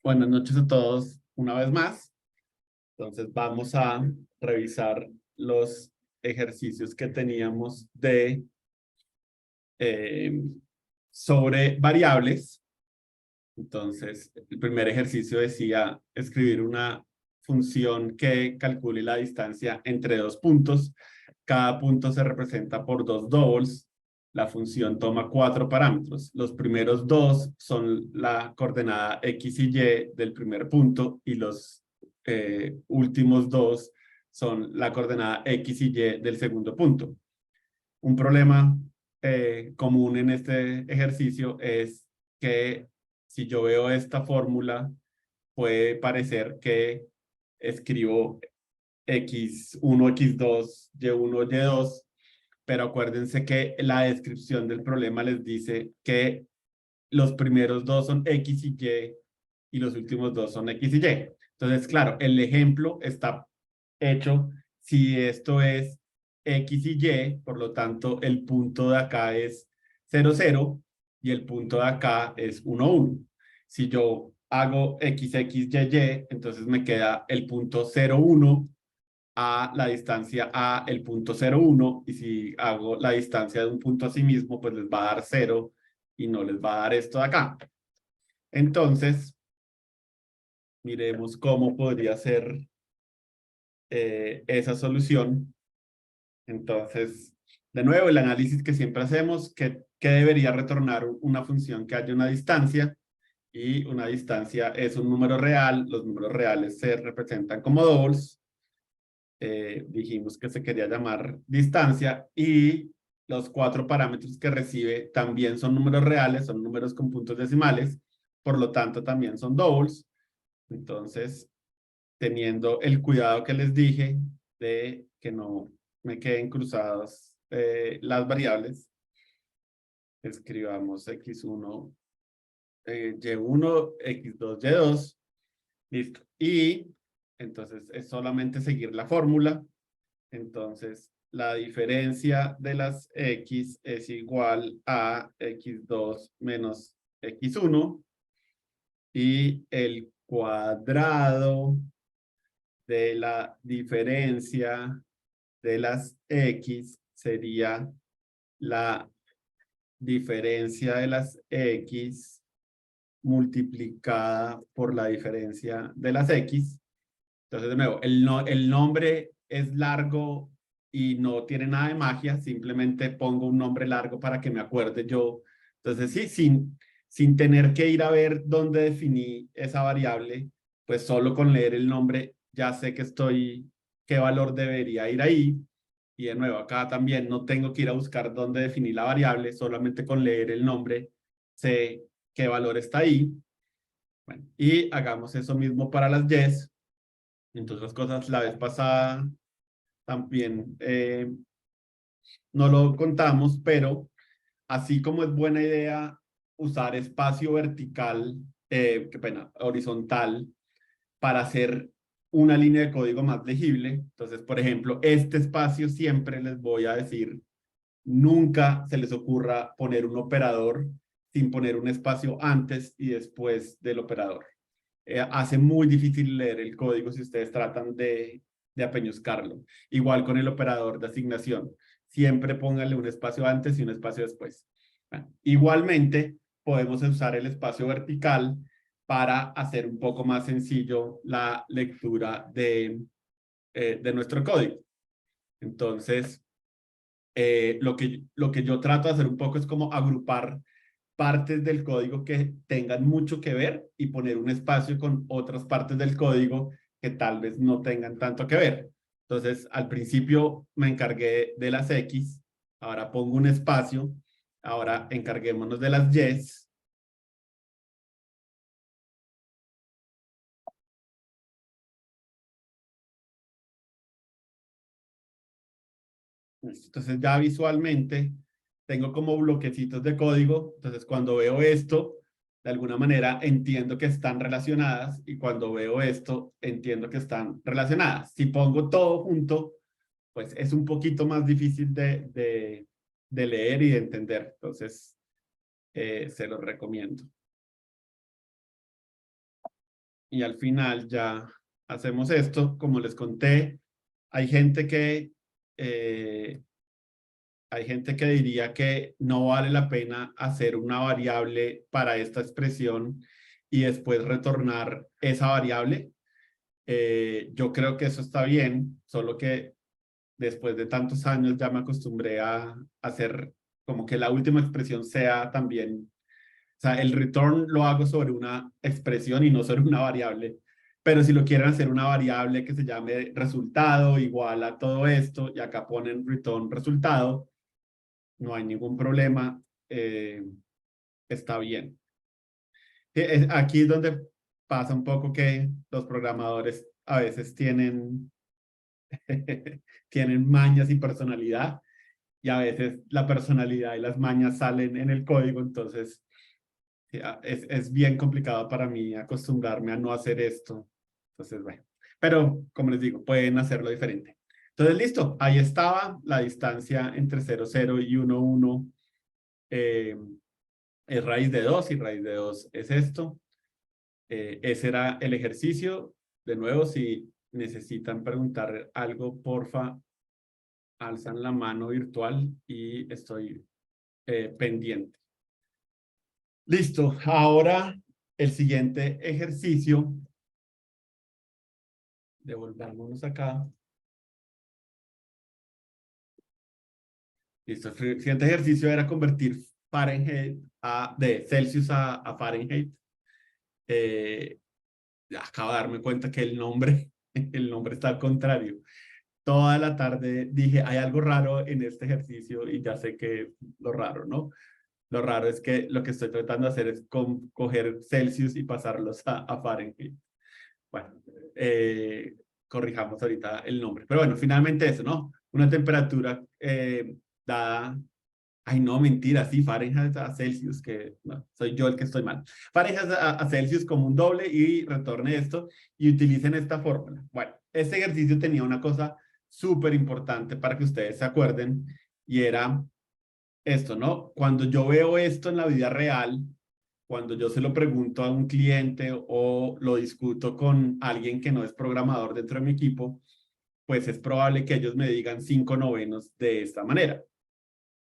Buenas noches a todos una vez más. Entonces vamos a revisar los ejercicios que teníamos eh, sobre variables. Entonces, el primer ejercicio decía escribir una función que calcule la distancia entre dos puntos. Cada punto se representa por dos doubles. La función toma 4 parámetros. Los primeros dos son la coordenada X y Y del primer punto y los últimos dos son la coordenada X y Y del segundo punto. Un problema común en este ejercicio es que si yo veo esta fórmula, puede parecer que escribo x1, x2, y1, y2, pero acuérdense que la descripción del problema les dice que los primeros dos son x y los últimos dos son x y y. Entonces, claro, el ejemplo está hecho si esto es x y y, por lo tanto, el punto de acá es 0, 0 y el punto de acá es 1, 1. Si yo hago x, x, y, y, entonces me queda el punto 0, 1 a la distancia a el punto 0, 1, y si hago la distancia de un punto a sí mismo, pues les va a dar 0 y no les va a dar esto de acá. Entonces, miremos cómo podría ser esa solución. Entonces, de nuevo, el análisis que siempre hacemos, que debería retornar una función que haya una distancia, y una distancia es un número real. Los números reales se representan como doubles. Dijimos que se quería llamar distancia, y los 4 parámetros que recibe también son números reales, son números con puntos decimales, por lo tanto también son doubles. Entonces, teniendo el cuidado que les dije de que no me queden cruzadas las variables, escribamos x1, y1, x2, y2, listo. Y entonces es solamente seguir la fórmula. Entonces, la diferencia de las x es igual a x2 menos x1, y el cuadrado de la diferencia de las x sería la diferencia de las x multiplicada por la diferencia de las x. Entonces, de nuevo, el nombre es largo y no tiene nada de magia, simplemente pongo un nombre largo para que me acuerde yo. Entonces, sí, sin tener que ir a ver dónde definí esa variable, pues solo con leer el nombre ya sé qué valor debería ir ahí. Y de nuevo, acá también no tengo que ir a buscar dónde definir la variable, solamente con leer el nombre sé qué valor está ahí. Bueno, y hagamos eso mismo para las y. Entre otras cosas, la vez pasada también no lo contamos, pero así como es buena idea usar espacio vertical, qué pena, horizontal, para hacer una línea de código más legible. Entonces, por ejemplo, este espacio siempre les voy a decir, nunca se les ocurra poner un operador sin poner un espacio antes y después del operador. Hace muy difícil leer el código si ustedes tratan de apeñuscarlo. Igual con el operador de asignación. Siempre pónganle un espacio antes y un espacio después. Bueno, igualmente, podemos usar el espacio vertical para hacer un poco más sencillo la lectura de nuestro código. Entonces, lo que yo trato de hacer un poco es como agrupar partes del código que tengan mucho que ver y poner un espacio con otras partes del código que tal vez no tengan tanto que ver. Entonces, al principio me encargué de las X, ahora pongo un espacio, ahora encarguémonos de las Y. Entonces ya visualmente tengo como bloquecitos de código. Entonces cuando veo esto, de alguna manera entiendo que están relacionadas, y cuando veo esto, entiendo que están relacionadas. Si pongo todo junto, pues es un poquito más difícil de leer y de entender. Entonces, se los recomiendo. y al final ya hacemos esto. Como les conté, hay gente que diría que no vale la pena hacer una variable para esta expresión y después retornar esa variable. Yo creo que eso está bien, solo que después de tantos años ya me acostumbré a hacer como que la última expresión sea también, o sea, el return lo hago sobre una expresión y no sobre una variable. Pero si lo quieren hacer una variable que se llame resultado igual a todo esto y acá ponen return resultado, no hay ningún problema, está bien. Aquí es donde pasa un poco que los programadores a veces tienen, tienen mañas y personalidad, y a veces la personalidad y las mañas salen en el código, entonces es bien complicado para mí acostumbrarme a no hacer esto. Entonces, bueno, pero como les digo, pueden hacerlo diferente. Entonces, listo, ahí estaba la distancia entre 0, 0 y 1, 1. Es raíz de 2 y raíz de 2 es esto. Ese era el ejercicio. De nuevo, si necesitan preguntar algo, porfa, alzan la mano virtual y estoy pendiente. Listo. Ahora el siguiente ejercicio. Devolvámonos acá. Listo. El siguiente ejercicio era convertir Fahrenheit de Celsius a Fahrenheit. Acabo de darme cuenta que el nombre está al contrario. Toda la tarde dije, hay algo raro en este ejercicio y ya sé que lo raro, ¿no? Lo raro es que lo que estoy tratando de hacer es coger Celsius y pasarlos a Fahrenheit. Bueno, corrijamos ahorita el nombre. Pero bueno, finalmente eso, ¿no? Una temperatura dada. Ay, no, mentira, sí, Fahrenheit a Celsius, que no, soy yo el que estoy mal. Fahrenheit a Celsius como un doble y retorne esto y utilicen esta fórmula. Bueno, este ejercicio tenía una cosa súper importante para que ustedes se acuerden y era esto, ¿no? Cuando yo veo esto en la vida real, cuando yo se lo pregunto a un cliente o lo discuto con alguien que no es programador dentro de mi equipo, pues es probable que ellos me digan 5/9 de esta manera.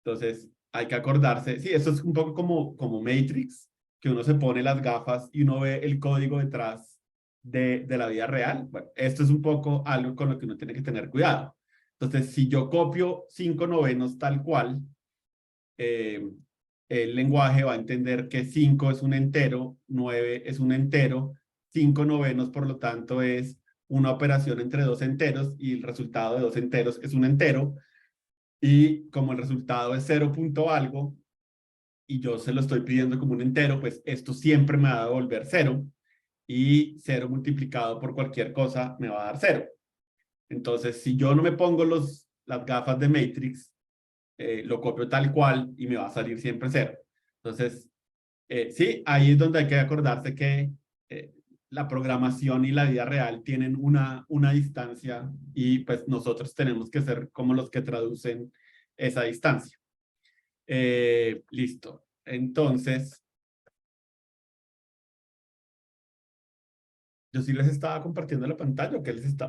Entonces, hay que acordarse, sí, esto es un poco como Matrix, que uno se pone las gafas y uno ve el código detrás de la vida real. Bueno, esto es un poco algo con lo que uno tiene que tener cuidado. Entonces, si yo copio 5/9 tal cual, eh, el lenguaje va a entender que 5 es un entero, 9 es un entero, 5/9, por lo tanto, es una operación entre dos enteros y el resultado de dos enteros es un entero. Y como el resultado es 0 punto algo y yo se lo estoy pidiendo como un entero, pues esto siempre me va a devolver 0 y 0 multiplicado por cualquier cosa me va a dar 0. Entonces, si yo no me pongo las gafas de Matrix, lo copio tal cual y me va a salir siempre 0. Entonces, sí, ahí es donde hay que acordarse que la programación y la vida real tienen una distancia y pues nosotros tenemos que ser como los que traducen esa distancia. Listo. Entonces, yo sí les estaba compartiendo la pantalla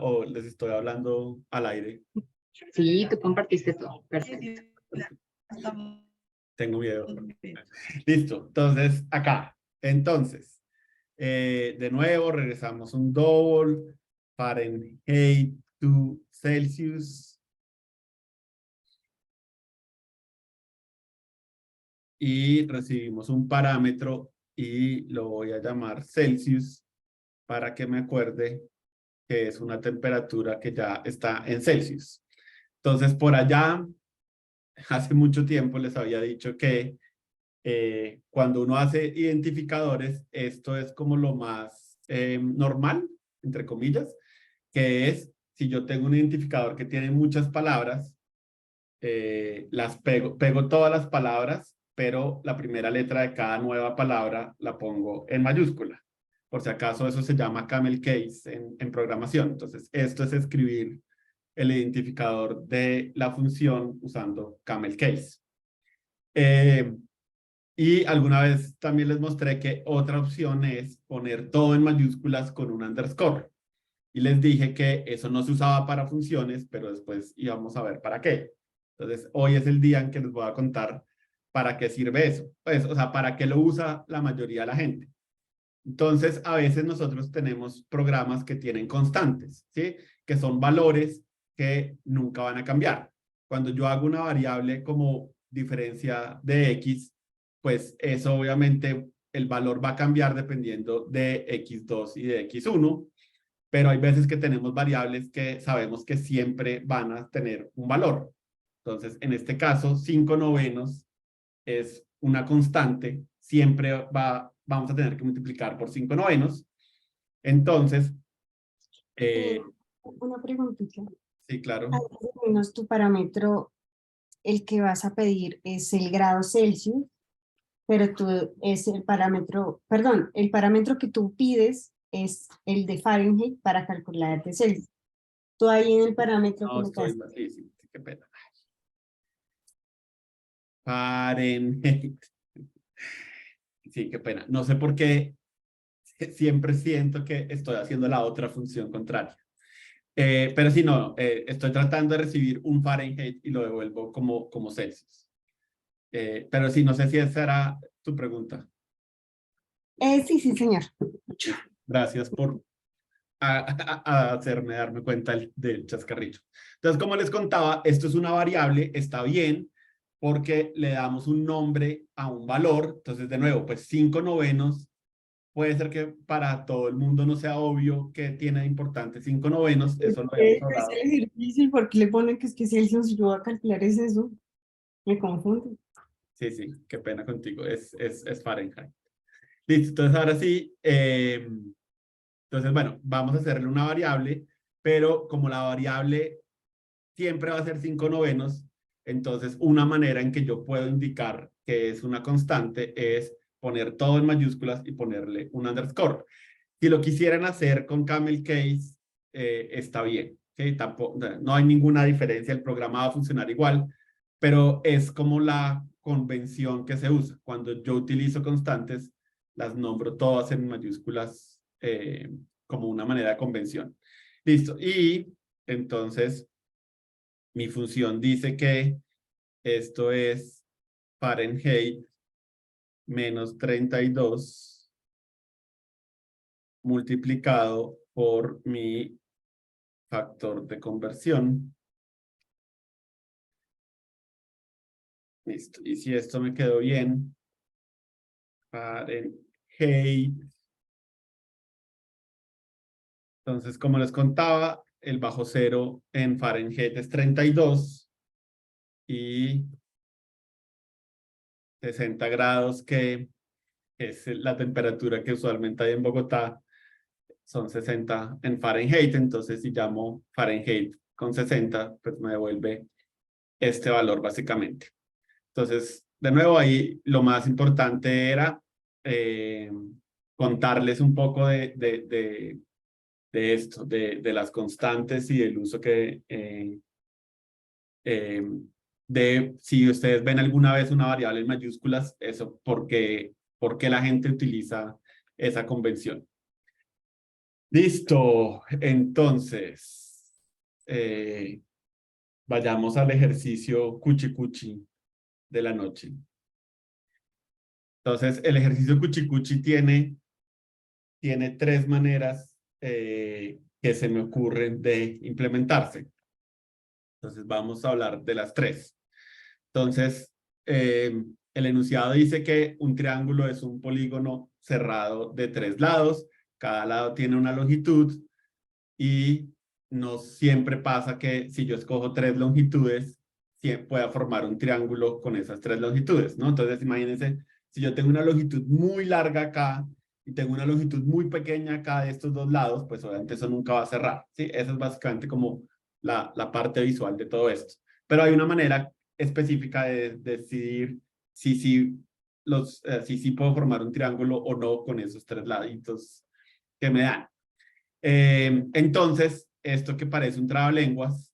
o les estoy hablando al aire. Sí, tú compartiste todo. Perfecto. Tengo miedo. Listo. Entonces, acá. Entonces, de nuevo, regresamos un double, Fahrenheit to Celsius. Y recibimos un parámetro y lo voy a llamar Celsius para que me acuerde que es una temperatura que ya está en Celsius. Entonces, por allá, hace mucho tiempo les había dicho que cuando uno hace identificadores, esto es como lo más normal, entre comillas, que es, si yo tengo un identificador que tiene muchas palabras, las pego todas las palabras, pero la primera letra de cada nueva palabra la pongo en mayúscula. Por si acaso eso se llama camel case en programación. Entonces, esto es escribir el identificador de la función usando camel case. Y alguna vez también les mostré que otra opción es poner todo en mayúsculas con un underscore. Y les dije que eso no se usaba para funciones, pero después íbamos a ver para qué. Entonces, hoy es el día en que les voy a contar para qué sirve eso. Pues, o sea, para qué lo usa la mayoría de la gente. Entonces, a veces nosotros tenemos programas que tienen constantes, ¿sí? Que son valores que nunca van a cambiar. Cuando yo hago una variable como diferencia de x, pues eso obviamente el valor va a cambiar dependiendo de x2 y de x1, pero hay veces que tenemos variables que sabemos que siempre van a tener un valor. Entonces, en este caso, 5/9 es una constante, siempre vamos a tener que multiplicar por 5/9. Entonces, Eh, eh, una preguntita. sí, claro. Ahí más o menos tu parámetro, el que vas a pedir es el grado Celsius, pero tú es el parámetro, perdón, el parámetro que tú pides es el de Fahrenheit para calcular de Celsius. Tú ahí en el parámetro No, colocas. sí, sí, qué pena. Fahrenheit. Sí, qué pena. No sé por qué siempre siento que estoy haciendo la otra función contraria. Pero sí, no, estoy tratando de recibir un Fahrenheit y lo devuelvo como Celsius. Pero sí, no sé si esa era tu pregunta. Sí, sí, señor. Gracias por hacerme darme cuenta del chascarrillo. Entonces, como les contaba, esto es una variable, está bien, porque le damos un nombre a un valor. Entonces, de nuevo, pues 5/9 puede ser que para todo el mundo no sea obvio que tiene importante 5/9, eso lo habíamos Es hablado. el ejercicio, ¿por qué le ponen que es que Celsius yo voy a calcular es eso? Me confunde. Sí, sí, qué pena contigo, es Fahrenheit. Listo, entonces ahora sí, entonces bueno, vamos a hacerle una variable, pero como la variable siempre va a ser 5/9, entonces una manera en que yo puedo indicar que es una constante es poner todo en mayúsculas y ponerle un underscore. Si lo quisieran hacer con camel case, está bien. ¿Sí? Tampoco, no hay ninguna diferencia, el programa va a funcionar igual, pero es como la convención que se usa. Cuando yo utilizo constantes, las nombro todas en mayúsculas como una manera de convención. Listo. Y entonces mi función dice que esto es Fahrenheit menos 32 multiplicado por mi factor de conversión. Listo. Y si esto me quedó bien, Fahrenheit. Entonces, como les contaba, el bajo cero en Fahrenheit es 32 y 60 grados, que es la temperatura que usualmente hay en Bogotá, son 60 en Fahrenheit. Entonces, si llamo Fahrenheit con 60, pues me devuelve este valor básicamente. Entonces, de nuevo, ahí lo más importante era eh, contarles un poco de esto, de las constantes y del uso que eh, de si ustedes ven alguna vez una variable en mayúsculas, eso, por qué la gente utiliza esa convención. Listo, entonces, vayamos al ejercicio cuchi cuchi de la noche. Entonces, el ejercicio cuchi cuchi tiene tres maneras que se me ocurren de implementarse. Entonces, vamos a hablar de las tres. Entonces, el enunciado dice que un triángulo es un polígono cerrado de tres lados. Cada lado tiene una longitud y no siempre pasa que si yo escojo tres longitudes, pueda formar un triángulo con esas tres longitudes, ¿no? Entonces, imagínense, si yo tengo una longitud muy larga acá y tengo una longitud muy pequeña acá de estos dos lados, pues obviamente eso nunca va a cerrar, ¿sí? Esa es básicamente como la parte visual de todo esto. Pero hay una manera específica de decidir si puedo formar un triángulo o no con esos tres laditos que me dan. Entonces, esto que parece un trabalenguas,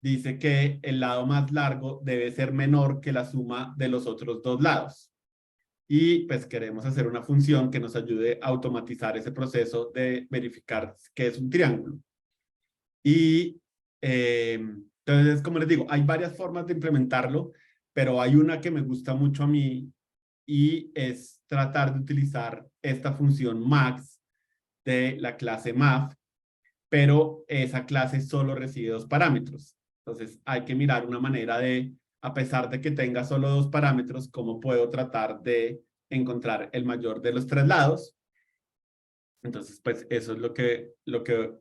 dice que el lado más largo debe ser menor que la suma de los otros dos lados. y pues queremos hacer una función que nos ayude a automatizar ese proceso de verificar qué es un triángulo. Y entonces, como les digo, hay varias formas de implementarlo, pero hay una que me gusta mucho a mí y es tratar de utilizar esta función max de la clase math, pero esa clase solo recibe 2 parámetros. Entonces hay que mirar una manera de, a pesar de que tenga solo 2 parámetros, cómo puedo tratar de encontrar el mayor de los 3 lados. Entonces, pues eso es lo que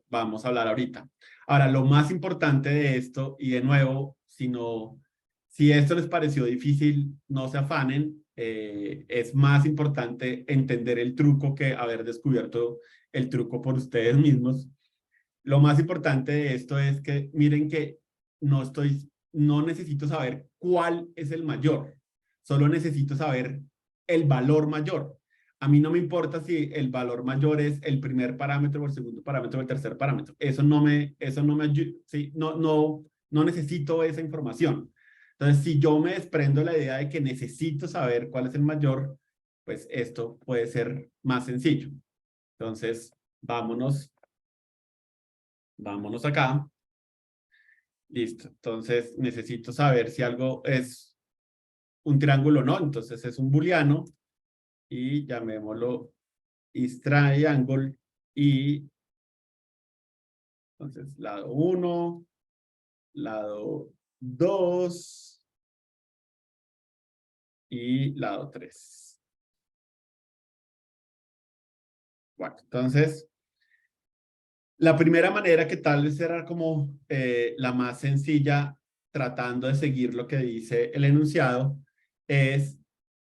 vamos a hablar ahorita. Ahora, lo más importante de esto, y de nuevo, si esto les pareció difícil, no se afanen, es más importante entender el truco que haber descubierto el truco por ustedes mismos. Lo más importante de esto es que miren que no necesito saber cuál es el mayor, solo necesito saber el valor mayor. A mí no me importa si el valor mayor es el primer parámetro o el segundo parámetro o el tercer parámetro. Eso no me ayuda, ¿sí? No necesito esa información. Entonces, si yo me desprendo de la idea de que necesito saber cuál es el mayor, pues esto puede ser más sencillo. Entonces, vámonos acá. Listo. Entonces, necesito saber si algo es un triángulo o no. Entonces, es un booleano y llamémoslo is triangle y entonces lado 1, lado 2 y lado 3. Bueno, entonces, la primera manera que tal vez será como la más sencilla, tratando de seguir lo que dice el enunciado, es,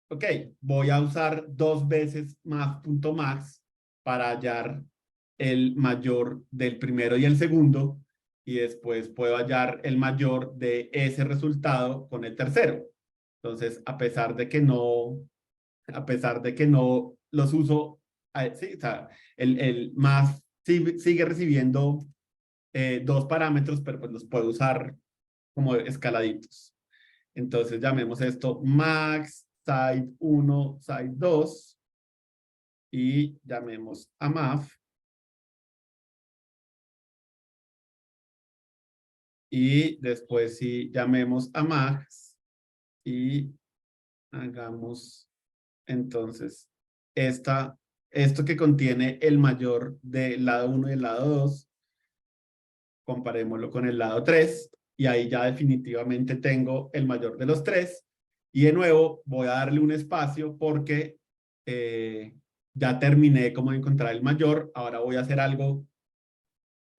ok, voy a usar 2 veces math.max para hallar el mayor del primero y el segundo, y después puedo hallar el mayor de ese resultado con el tercero. Entonces, a pesar de que no los uso, sí, o sea, el math sigue recibiendo 2 parámetros, pero pues los puedo usar como escaladitos. Entonces llamemos esto max side 1, side 2 y llamemos a math. Y después sí llamemos a max y hagamos entonces esto que contiene el mayor del lado 1 y el lado 2, comparémoslo con el lado 3 y ahí ya definitivamente tengo el mayor de los 3 y de nuevo voy a darle un espacio porque ya terminé como de encontrar el mayor, ahora voy a hacer algo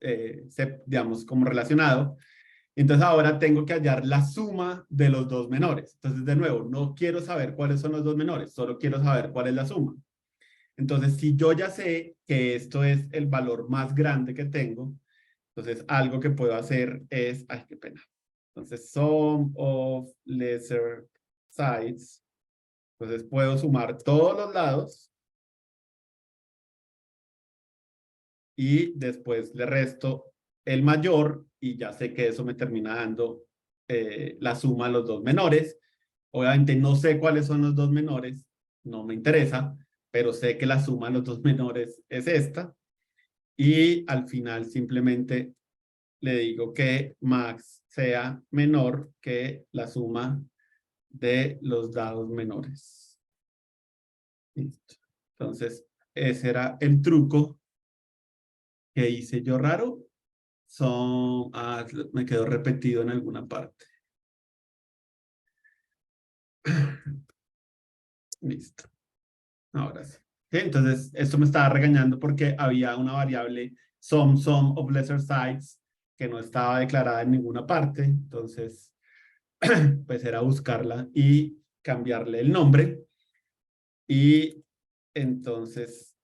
digamos como relacionado. Entonces ahora tengo que hallar la suma de los 2 menores. Entonces de nuevo, no quiero saber cuáles son los 2 menores, solo quiero saber cuál es la suma. Entonces si yo ya sé que esto es el valor más grande que tengo, entonces algo que puedo hacer es, ay, qué pena. Entonces sum of lesser sides. Entonces puedo sumar todos los lados y después le resto el mayor y ya sé que eso me termina dando la suma de los 2 menores. Obviamente no sé cuáles son los 2 menores, no me interesa, pero sé que la suma de los 2 menores es esta. Y al final simplemente le digo que max sea menor que la suma de los dados menores. Listo. Entonces, ese era el truco que hice yo raro. Me quedó repetido en alguna parte. Listo. Ahora sí. ¿Sí? Entonces, esto me estaba regañando porque había una variable sum of lesser sides que no estaba declarada en ninguna parte. Entonces, pues era buscarla y cambiarle el nombre. Y entonces,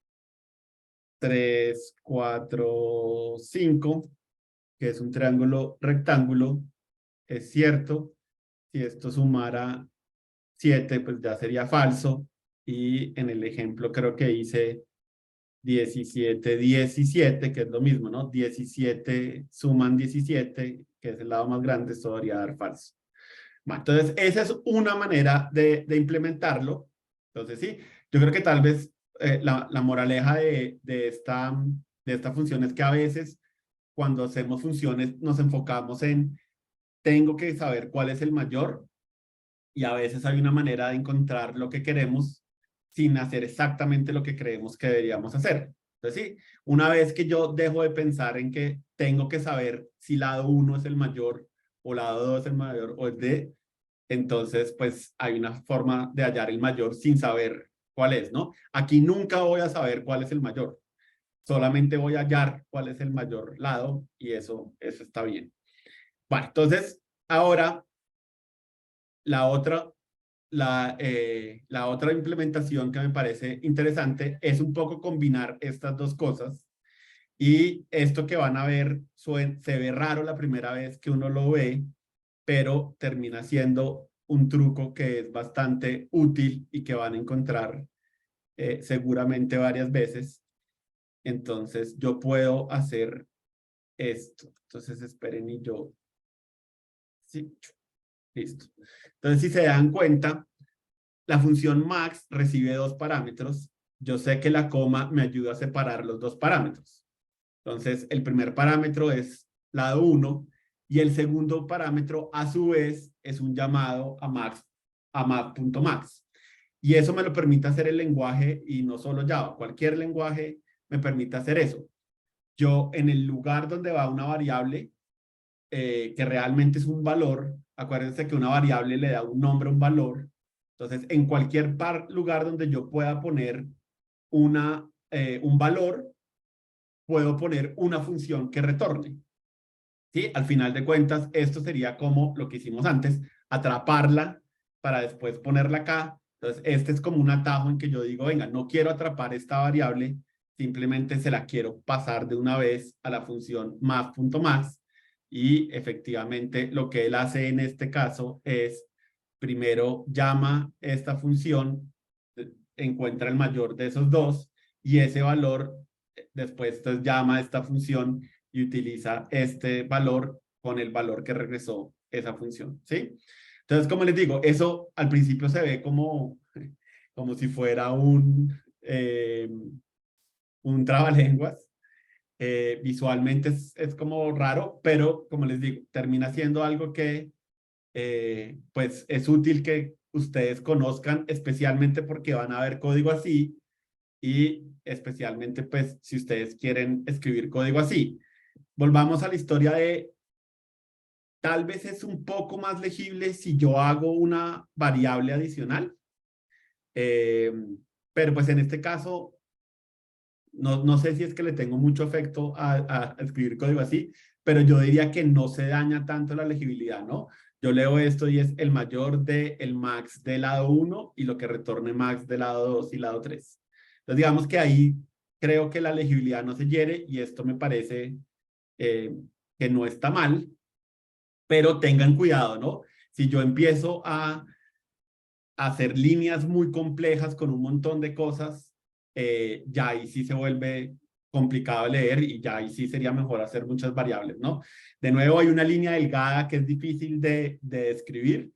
3, 4, 5, que es un triángulo rectángulo, es cierto. Si esto sumara 7, pues ya sería falso. Y en el ejemplo creo que hice 17, 17, que es lo mismo, ¿no? 17 suman 17, que es el lado más grande, esto debería dar falso. Bueno, entonces, esa es una manera de implementarlo. Entonces, sí, yo creo que tal vez la moraleja de esta función es que a veces cuando hacemos funciones nos enfocamos en tengo que saber cuál es el mayor y a veces hay una manera de encontrar lo que queremos sin hacer exactamente lo que creemos que deberíamos hacer. Entonces, sí, una vez que yo dejo de pensar en que tengo que saber si lado 1 es el mayor o lado 2 es el mayor o el D, entonces pues hay una forma de hallar el mayor sin saber cuál es, ¿no? Aquí nunca voy a saber cuál es el mayor, solamente voy a hallar cuál es el mayor lado y eso está bien. Bueno, entonces ahora la otra, la otra implementación que me parece interesante es un poco combinar estas dos cosas y esto que van a ver se ve raro la primera vez que uno lo ve, pero termina siendo un truco que es bastante útil y que van a encontrar seguramente varias veces. Entonces yo puedo hacer esto. Entonces esperen y yo... Sí, listo. Entonces si se dan cuenta, la función max recibe dos parámetros. Yo sé que la coma me ayuda a separar los dos parámetros. Entonces, el primer parámetro es lado 1 y el segundo parámetro, a su vez, es un llamado a max, a map.max. Y eso me lo permite hacer el lenguaje y no solo Java. Cualquier lenguaje me permite hacer eso. Yo, en el lugar donde va una variable, que realmente es un valor, acuérdense que una variable le da un nombre a un valor. Entonces, en cualquier lugar donde yo pueda poner un valor, puedo poner una función que retorne. ¿Sí? Al final de cuentas, esto sería como lo que hicimos antes, atraparla para después ponerla acá. Entonces, este es como un atajo en que yo digo, venga, no quiero atrapar esta variable, simplemente se la quiero pasar de una vez a la función math.max y efectivamente lo que él hace en este caso es, primero llama esta función, encuentra el mayor de esos dos y ese valor después entonces llama a esta función y utiliza este valor con el valor que regresó esa función, ¿sí? Entonces, como les digo, eso al principio se ve como si fuera un trabalenguas. Visualmente es como raro, pero como les digo, termina siendo algo que pues es útil que ustedes conozcan, especialmente porque van a ver código así y especialmente pues si ustedes quieren escribir código así. Volvamos a la historia de, tal vez es un poco más legible si yo hago una variable adicional, eh, pero pues en este caso, no sé si es que le tengo mucho afecto a escribir código así, pero yo diría que no se daña tanto la legibilidad, ¿no? Yo leo esto y es el mayor de el max del lado 1 y lo que retorne max del lado 2 y lado 3. Entonces digamos que ahí creo que la legibilidad no se hiere y esto me parece eh, que no está mal, pero tengan cuidado, ¿no? Si yo empiezo a hacer líneas muy complejas con un montón de cosas, ya ahí sí se vuelve complicado leer y ya ahí sí sería mejor hacer muchas variables, ¿no? De nuevo, hay una línea delgada que es difícil de escribir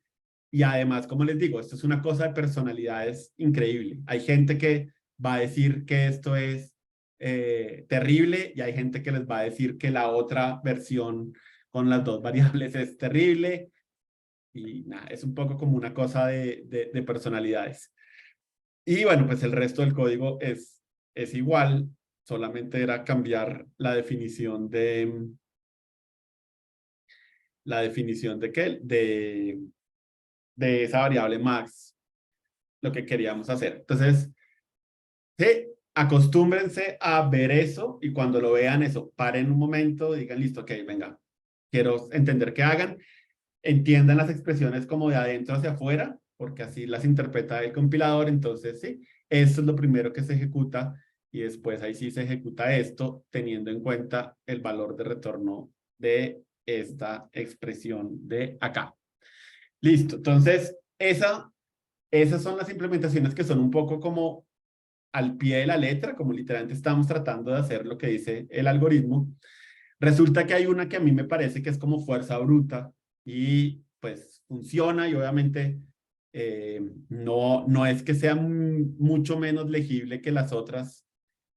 y además, como les digo, esto es una cosa de personalidades increíble. Hay gente que va a decir que esto es terrible y hay gente que les va a decir que la otra versión con las dos variables es terrible y nada, es un poco como una cosa de personalidades. Y bueno, pues el resto del código es igual, solamente era cambiar la definición de qué, de esa variable max, lo que queríamos hacer. Entonces, sí, acostúmbrense a ver eso y cuando lo vean eso, paren un momento, digan, listo, ok, venga, quiero entender qué hagan, entiendan las expresiones como de adentro hacia afuera, porque así las interpreta el compilador, entonces sí, eso es lo primero que se ejecuta y después ahí sí se ejecuta esto teniendo en cuenta el valor de retorno de esta expresión de acá. Listo, entonces esas son las implementaciones que son un poco como al pie de la letra, como literalmente estamos tratando de hacer lo que dice el algoritmo. Resulta que hay una que a mí me parece que es como fuerza bruta y pues funciona y obviamente no es que sea mucho menos legible que las otras,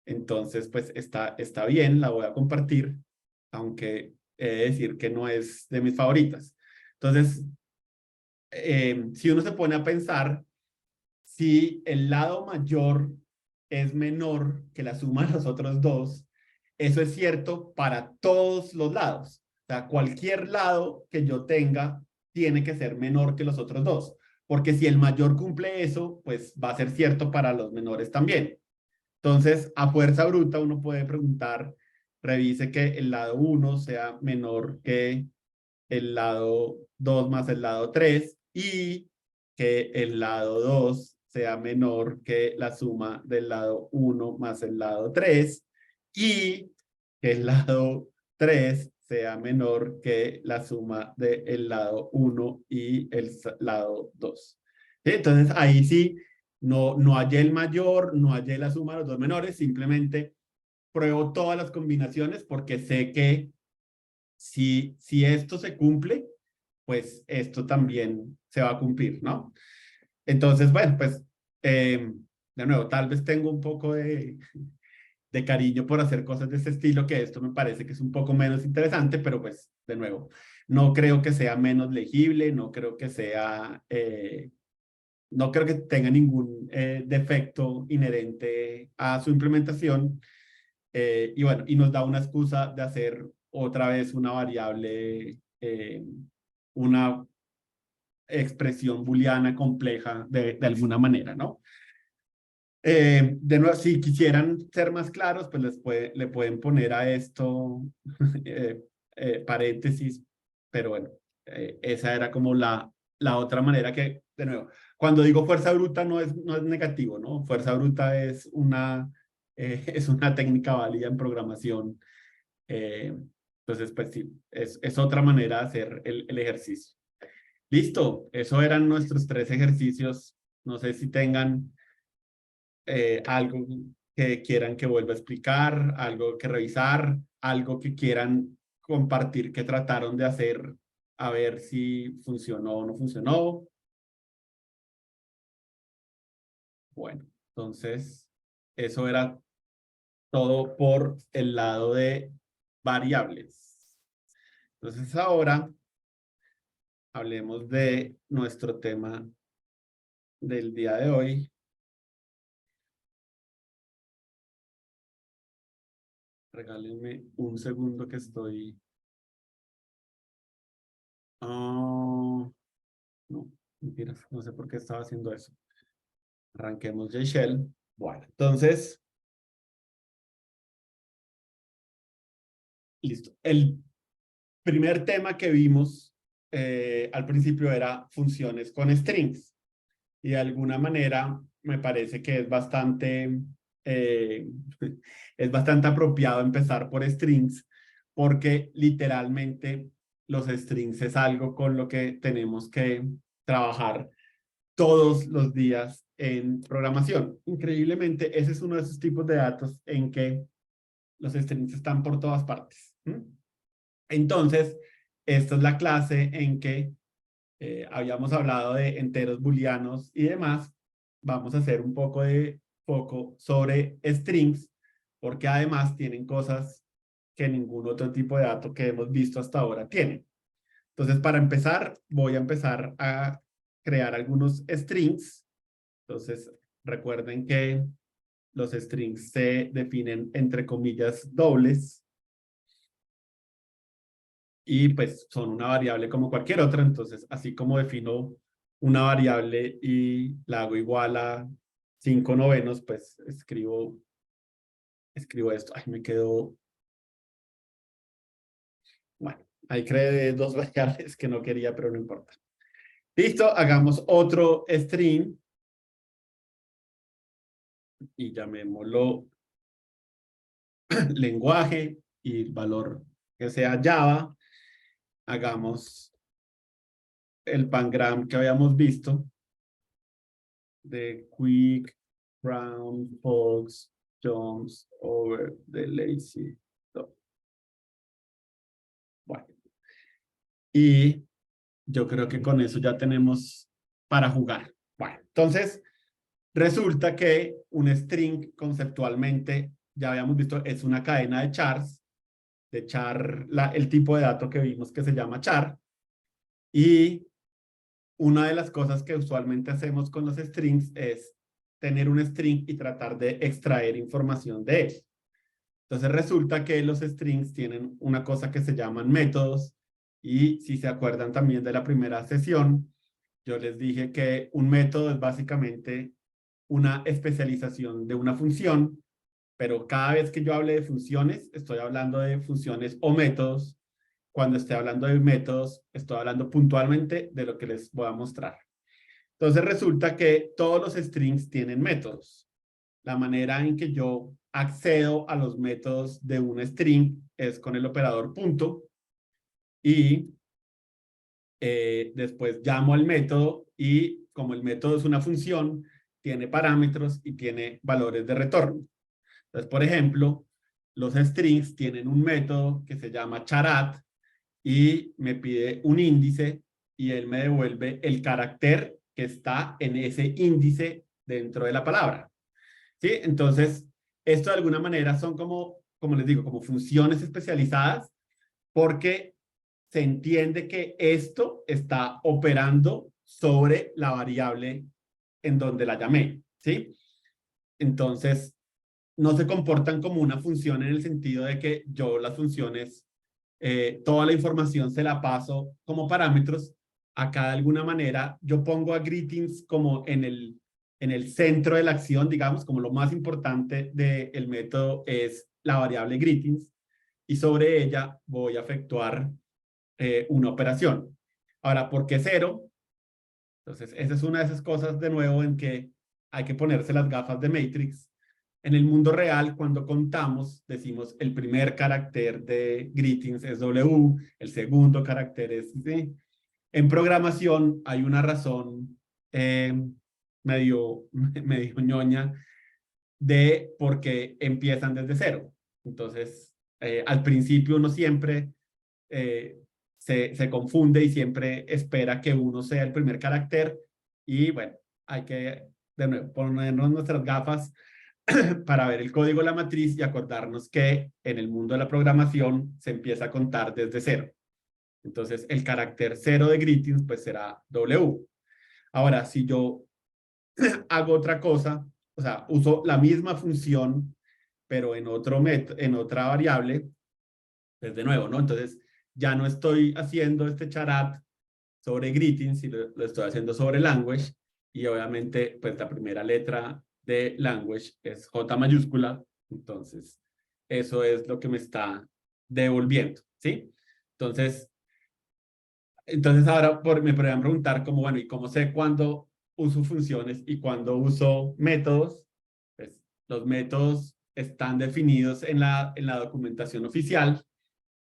entonces pues está bien, la voy a compartir, aunque he de decir que no es de mis favoritas. Entonces, si uno se pone a pensar, si el lado mayor es menor que la suma de los otros dos, eso es cierto para todos los lados. O sea, cualquier lado que yo tenga tiene que ser menor que los otros dos, porque si el mayor cumple eso, pues va a ser cierto para los menores también. Entonces, a fuerza bruta uno puede preguntar, revise que el lado 1 sea menor que el lado 2 más el lado 3 y que el lado 2 sea menor que la suma del lado 1 más el lado 3 y que el lado 3 sea menor que la suma del lado 1 y el lado 2. ¿Sí? Entonces ahí sí, no hallé el mayor, no hallé la suma de los dos menores, simplemente pruebo todas las combinaciones porque sé que si esto se cumple, pues esto también se va a cumplir, ¿no? Entonces, bueno, pues de nuevo, tal vez tengo un poco de cariño por hacer cosas de este estilo, que esto me parece que es un poco menos interesante, pero pues, de nuevo, no creo que sea menos legible, no creo que sea, no creo que tenga ningún defecto inherente a su implementación. Y bueno, y nos da una excusa de hacer otra vez una variable, una expresión booleana compleja de alguna manera, ¿no? De nuevo, si quisieran ser más claros, pues le pueden poner a esto paréntesis, pero bueno, esa era como la otra manera que, de nuevo, cuando digo fuerza bruta no es negativo, ¿no? Fuerza bruta es una técnica válida en programación. Entonces, pues sí, es otra manera de hacer el ejercicio. Listo, eso eran nuestros 3 ejercicios. No sé si tengan algo que quieran que vuelva a explicar, algo que revisar, algo que quieran compartir que trataron de hacer, a ver si funcionó o no funcionó. Bueno, entonces eso era todo por el lado de variables. Entonces ahora hablemos de nuestro tema del día de hoy. Regálenme un segundo que estoy... no, mentiras, no sé por qué estaba haciendo eso. Arranquemos Shell. Bueno, entonces, listo. El primer tema que vimos al principio era funciones con strings. Y de alguna manera me parece que eh, es bastante apropiado empezar por strings, porque literalmente los strings es algo con lo que tenemos que trabajar todos los días en programación. Increíblemente, ese es uno de esos tipos de datos en que los strings están por todas partes. Entonces, esta es la clase en que habíamos hablado de enteros booleanos y demás. Vamos a hacer un poco de foco sobre strings, porque además tienen cosas que ningún otro tipo de dato que hemos visto hasta ahora tiene. Entonces, para empezar, voy a empezar a crear algunos strings. Entonces, recuerden que los strings se definen entre comillas dobles y pues son una variable como cualquier otra. Entonces, así como defino una variable y la hago igual a 5/9, pues escribo esto. Ay, me quedó... Bueno, ahí creé 2 variables que no quería, pero no importa. Listo, hagamos otro string y llamémoslo lenguaje y el valor que sea Java. Hagamos el pangram que habíamos visto de quick, brown, fox, jumps over the lazy dog. Bueno, y yo creo que con eso ya tenemos para jugar. Bueno, entonces resulta que un string conceptualmente, ya habíamos visto, es una cadena de chars, de char, el tipo de dato que vimos que se llama char, y una de las cosas que usualmente hacemos con los strings es tener un string y tratar de extraer información de él. Entonces resulta que los strings tienen una cosa que se llaman métodos, y si se acuerdan también de la primera sesión, yo les dije que un método es básicamente una especialización de una función, pero cada vez que yo hable de funciones, estoy hablando de funciones o métodos. Cuando esté hablando de métodos, estoy hablando puntualmente de lo que les voy a mostrar. Entonces resulta que todos los strings tienen métodos. La manera en que yo accedo a los métodos de un string es con el operador punto, y después llamo al método, y como el método es una función, tiene parámetros y tiene valores de retorno. Entonces, por ejemplo, los strings tienen un método que se llama charat y me pide un índice y él me devuelve el carácter que está en ese índice dentro de la palabra. ¿Sí? Entonces, esto de alguna manera son como les digo, como funciones especializadas, porque se entiende que esto está operando sobre la variable en donde la llamé, ¿sí? Entonces, no se comportan como una función en el sentido de que yo las funciones, toda la información se la paso como parámetros. Acá de alguna manera yo pongo a greetings como en el centro de la acción, digamos, como lo más importante del método es la variable greetings, y sobre ella voy a efectuar una operación. Ahora, ¿por qué 0? Entonces, esa es una de esas cosas de nuevo en que hay que ponerse las gafas de Matrix. En el mundo real, cuando contamos, decimos el primer carácter de greetings es W, el segundo carácter es C. En programación hay una razón medio ñoña de por qué empiezan desde 0. Entonces, al principio uno siempre se confunde y siempre espera que uno sea el primer carácter, y bueno, hay que de nuevo ponernos nuestras gafas para ver el código de la matriz y acordarnos que en el mundo de la programación se empieza a contar desde 0. Entonces, el carácter 0 de greetings pues será W. Ahora, si yo hago otra cosa, o sea, uso la misma función, pero en otra variable, pues de nuevo, ¿no? Entonces, ya no estoy haciendo este charat sobre greetings, sino lo estoy haciendo sobre language, y obviamente, pues la primera letra de language es J mayúscula, entonces eso es lo que me está devolviendo, ¿sí? Entonces ahora me podrían preguntar como, bueno, ¿y cómo sé cuándo uso funciones y cuándo uso métodos? Pues los métodos están definidos en la documentación oficial.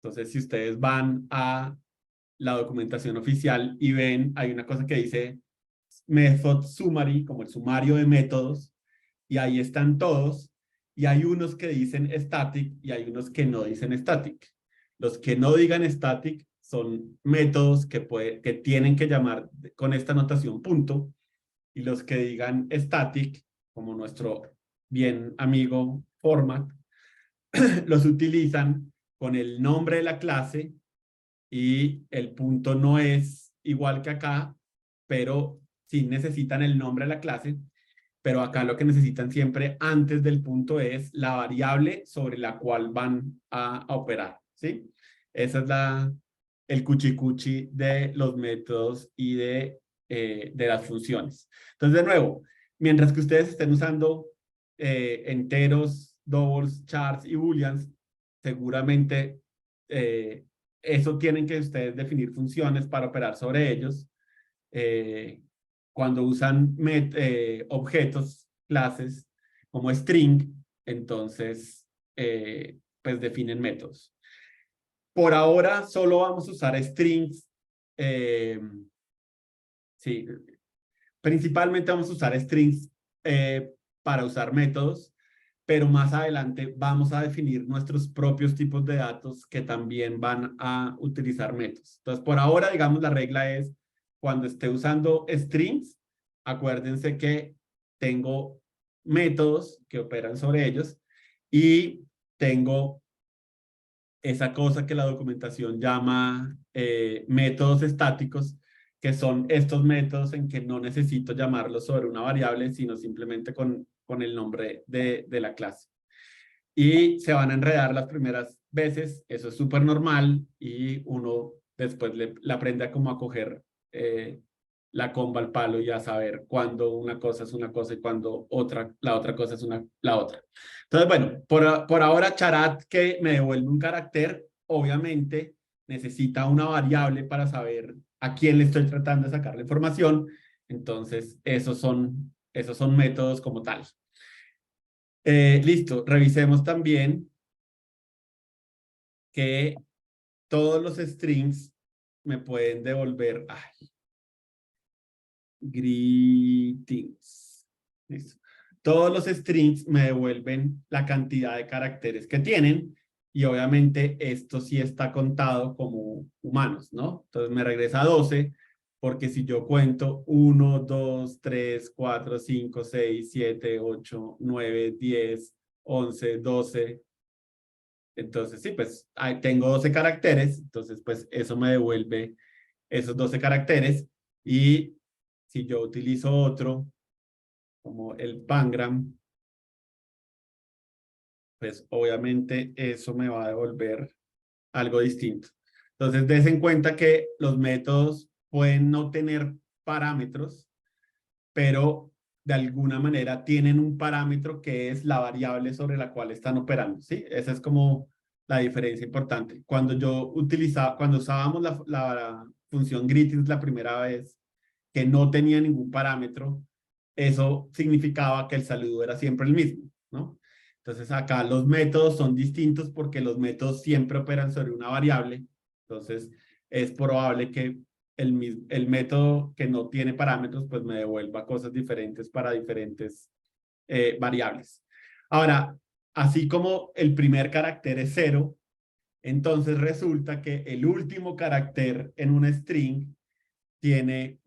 Entonces, si ustedes van a la documentación oficial y ven, hay una cosa que dice method summary, como el sumario de métodos, y ahí están todos, y hay unos que dicen static y hay unos que no dicen static. Los que no digan static son métodos que tienen que llamar con esta notación punto, y los que digan static, como nuestro bien amigo format, los utilizan con el nombre de la clase, y el punto no es igual que acá, pero sí necesitan el nombre de la clase. Pero acá lo que necesitan siempre antes del punto es la variable sobre la cual van a operar, ¿sí? Esa es el cuchicuchi de los métodos y de las funciones. Entonces, de nuevo, mientras que ustedes estén usando enteros, doubles, chars y booleans, seguramente eso tienen que ustedes definir funciones para operar sobre ellos. Cuando usan objetos, clases, como string, entonces pues definen métodos. Por ahora solo vamos a usar strings. Sí, principalmente vamos a usar strings para usar métodos, pero más adelante vamos a definir nuestros propios tipos de datos que también van a utilizar métodos. Entonces, por ahora, digamos, la regla es cuando esté usando strings, acuérdense que tengo métodos que operan sobre ellos y tengo esa cosa que la documentación llama métodos estáticos, que son estos métodos en que no necesito llamarlos sobre una variable, sino simplemente con el nombre de la clase. Y se van a enredar las primeras veces, eso es súper normal, y uno después le aprende a cómo a coger la comba al palo y a saber cuándo una cosa es una cosa y cuándo la otra cosa es la otra. Entonces, bueno, por ahora Charat, que me devuelve un carácter, obviamente necesita una variable para saber a quién le estoy tratando de sacar la información. Entonces, esos son métodos como tal. Listo, revisemos también que todos los strings me pueden devolver, greetings. Listo. Todos los strings me devuelven la cantidad de caracteres que tienen y obviamente esto sí está contado como humanos, ¿no? Entonces me regresa a 12 porque si yo cuento 1, 2, 3, 4, 5, 6, 7, 8, 9, 10, 11, 12, entonces sí, pues tengo 12 caracteres, entonces pues eso me devuelve esos 12 caracteres y si yo utilizo otro como el pangram, pues obviamente eso me va a devolver algo distinto. Entonces, des en cuenta que los métodos pueden no tener parámetros, pero de alguna manera tienen un parámetro que es la variable sobre la cual están operando, ¿sí? Esa es como la diferencia importante. Cuando usábamos la función greetings la primera vez, que no tenía ningún parámetro, eso significaba que el saludo era siempre el mismo, ¿no? Entonces acá los métodos son distintos porque los métodos siempre operan sobre una variable. Entonces es probable que el método que no tiene parámetros pues me devuelva cosas diferentes para diferentes variables. Ahora, así como el primer carácter es 0, entonces resulta que el último carácter en una string tiene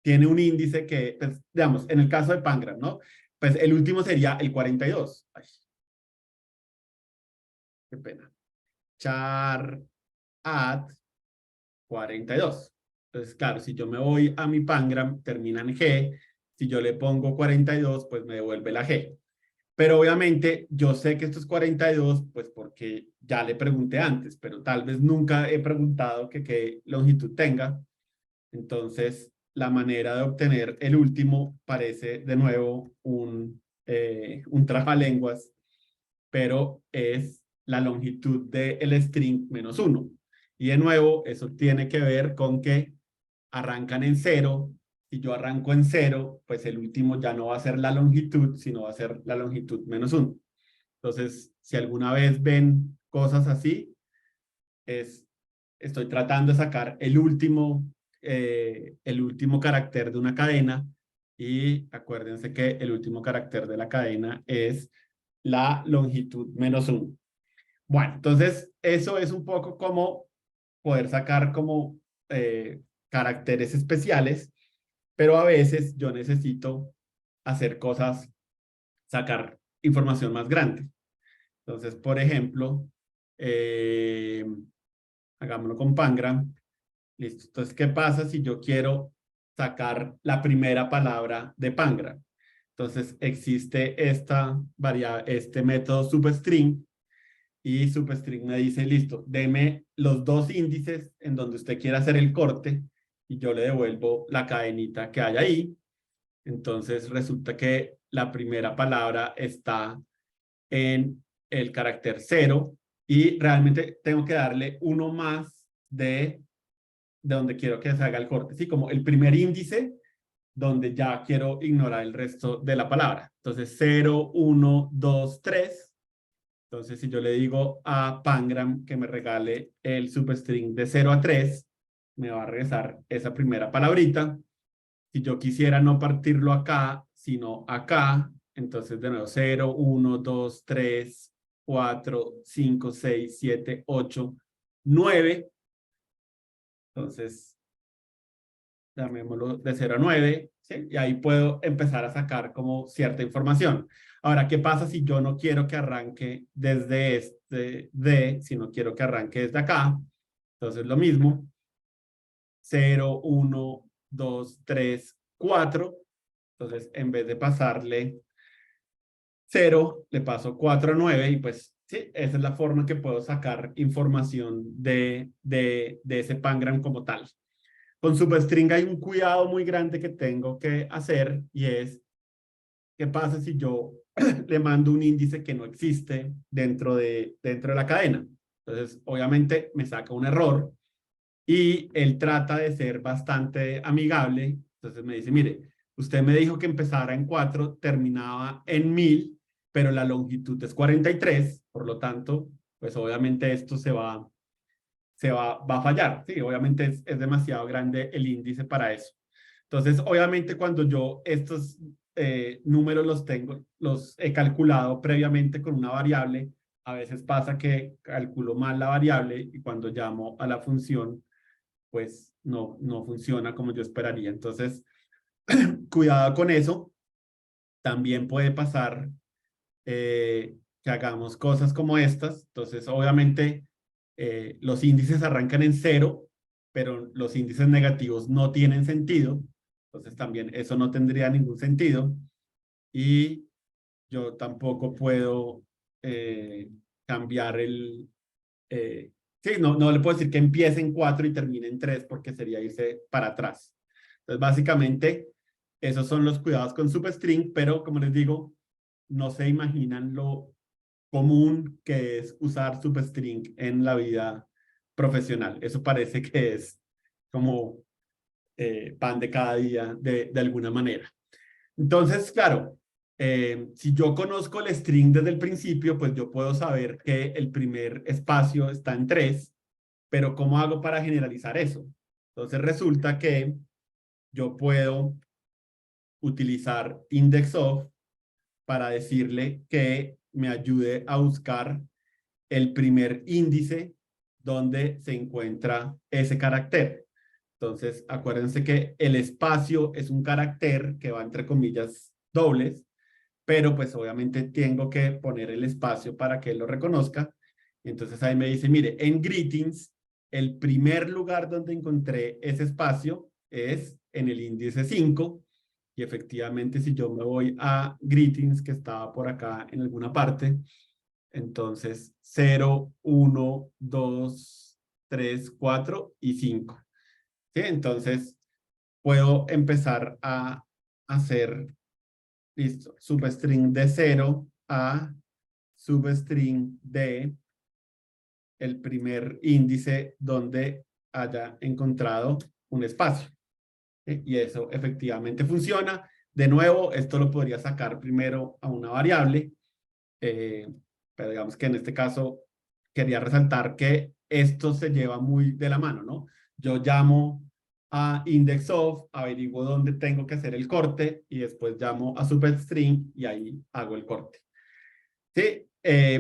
tiene un índice que, pues, digamos, en el caso de Pangram, ¿no? Pues el último sería el 42. Ay, qué pena. Char at 42. Entonces, claro, si yo me voy a mi Pangram, termina en G. Si yo le pongo 42, pues me devuelve la G. Pero obviamente yo sé que esto es 42, pues porque ya le pregunté antes, pero tal vez nunca he preguntado que qué longitud tenga. Entonces, la manera de obtener el último parece de nuevo un trabalenguas, pero es la longitud del string menos 1. Y de nuevo, eso tiene que ver con que arrancan en 0. Si yo arranco en 0, pues el último ya no va a ser la longitud, sino va a ser la longitud menos 1. Entonces, si alguna vez ven cosas así, estoy tratando de sacar el último carácter de una cadena y acuérdense que el último carácter de la cadena es la longitud menos 1. Bueno, entonces eso es un poco como poder sacar como caracteres especiales, pero a veces yo necesito hacer cosas, sacar información más grande. Entonces, por ejemplo, hagámoslo con Pangram. Listo. Entonces, ¿qué pasa si yo quiero sacar la primera palabra de Pangram? Entonces, existe este método substring y substring me dice, listo, deme los dos índices en donde usted quiera hacer el corte y yo le devuelvo la cadenita que hay ahí. Entonces, resulta que la primera palabra está en el carácter 0 y realmente tengo que darle uno más de donde quiero que se haga el corte, ¿sí? Como el primer índice donde ya quiero ignorar el resto de la palabra. Entonces, 0, 1, 2, 3. Entonces, si yo le digo a Pangram que me regale el substring de 0 a 3, me va a regresar esa primera palabrita. Si yo quisiera no partirlo acá, sino acá, entonces de nuevo 0, 1, 2, 3, 4, 5, 6, 7, 8, 9. Entonces, llamémoslo de 0 a 9, ¿sí? Y ahí puedo empezar a sacar como cierta información. Ahora, ¿qué pasa si yo no quiero que arranque desde este D, sino quiero que arranque desde acá? Entonces, lo mismo, 0, 1, 2, 3, 4. Entonces, en vez de pasarle 0, le paso 4 a 9 y pues sí, esa es la forma en que puedo sacar información de ese pangram como tal. Con substring hay un cuidado muy grande que tengo que hacer y es, ¿qué pasa si yo le mando un índice que no existe dentro de la cadena? Entonces, obviamente me saca un error y él trata de ser bastante amigable. Entonces me dice, mire, usted me dijo que empezara en 4, terminaba en 1000, pero la longitud es 43, por lo tanto, pues obviamente esto va a fallar. Sí, obviamente es demasiado grande el índice para eso. Entonces, obviamente cuando yo estos números los he calculado previamente con una variable, a veces pasa que calculo mal la variable y cuando llamo a la función, pues no funciona como yo esperaría. Entonces, cuidado con eso. También puede pasar que hagamos cosas como estas. Entonces, obviamente, los índices arrancan en 0, pero los índices negativos no tienen sentido. Entonces, también eso no tendría ningún sentido. Y yo tampoco puedo cambiar sí, no le puedo decir que empiece en 4 y termine en 3 porque sería irse para atrás. Entonces, básicamente, esos son los cuidados con substring, pero como les digo, no se imaginan lo común que es usar substring en la vida profesional. Eso parece que es como pan de cada día de alguna manera. Entonces, claro, si yo conozco el string desde el principio, pues yo puedo saber que el primer espacio está en 3, pero ¿cómo hago para generalizar eso? Entonces resulta que yo puedo utilizar index of para decirle que me ayude a buscar el primer índice donde se encuentra ese carácter. Entonces, acuérdense que el espacio es un carácter que va entre comillas dobles, pero pues obviamente tengo que poner el espacio para que él lo reconozca. Entonces ahí me dice, mire, en greetings, el primer lugar donde encontré ese espacio es en el índice 5, y efectivamente si yo me voy a greetings, que estaba por acá en alguna parte, entonces 0, 1, 2, 3, 4 y 5. ¿Sí? Entonces puedo empezar a hacer, listo, substring de 0 a substring de el primer índice donde haya encontrado un espacio. ¿Sí? Y eso efectivamente funciona. De nuevo, esto lo podría sacar primero a una variable, pero digamos que en este caso quería resaltar que esto se lleva muy de la mano, ¿no? Yo llamo a index of, averiguo dónde tengo que hacer el corte y después llamo a substring y ahí hago el corte. Sí,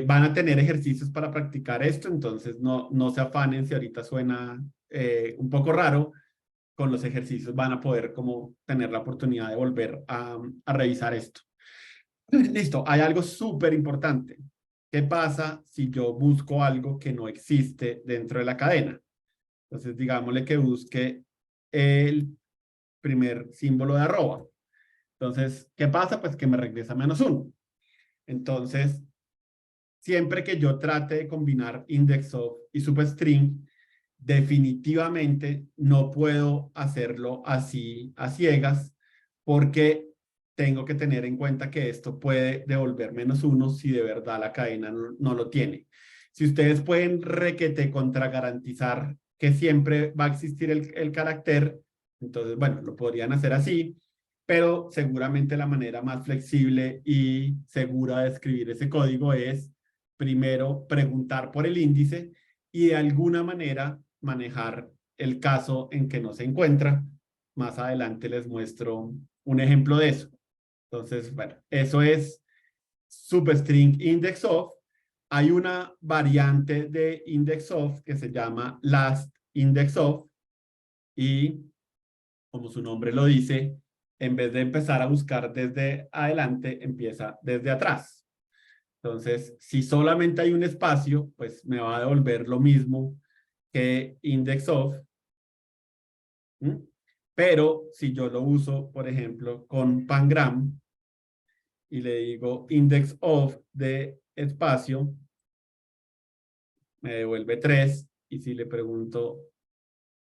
van a tener ejercicios para practicar esto, entonces no se afanen si ahorita suena un poco raro. Con los ejercicios van a poder como tener la oportunidad de volver a revisar esto. Listo, hay algo súper importante. ¿Qué pasa si yo busco algo que no existe dentro de la cadena? Entonces, digámosle que busque el primer símbolo de arroba. Entonces, ¿qué pasa? Pues que me regresa -1. Entonces, siempre que yo trate de combinar index of y substring, definitivamente no puedo hacerlo así a ciegas porque tengo que tener en cuenta que esto puede devolver -1 si de verdad la cadena no lo tiene. Si ustedes pueden requete contra garantizar que siempre va a existir el carácter, entonces, bueno, lo podrían hacer así, pero seguramente la manera más flexible y segura de escribir ese código es primero preguntar por el índice y de alguna manera manejar el caso en que no se encuentra. Más adelante les muestro un ejemplo de eso. Entonces, bueno, eso es substring index of. Hay una variante de index of que se llama last index of y como su nombre lo dice, en vez de empezar a buscar desde adelante, empieza desde atrás. Entonces, si solamente hay un espacio, pues me va a devolver lo mismo que index of. ¿Mm? Pero si yo lo uso, por ejemplo, con pangram y le digo index of de espacio, me devuelve 3. Y si le pregunto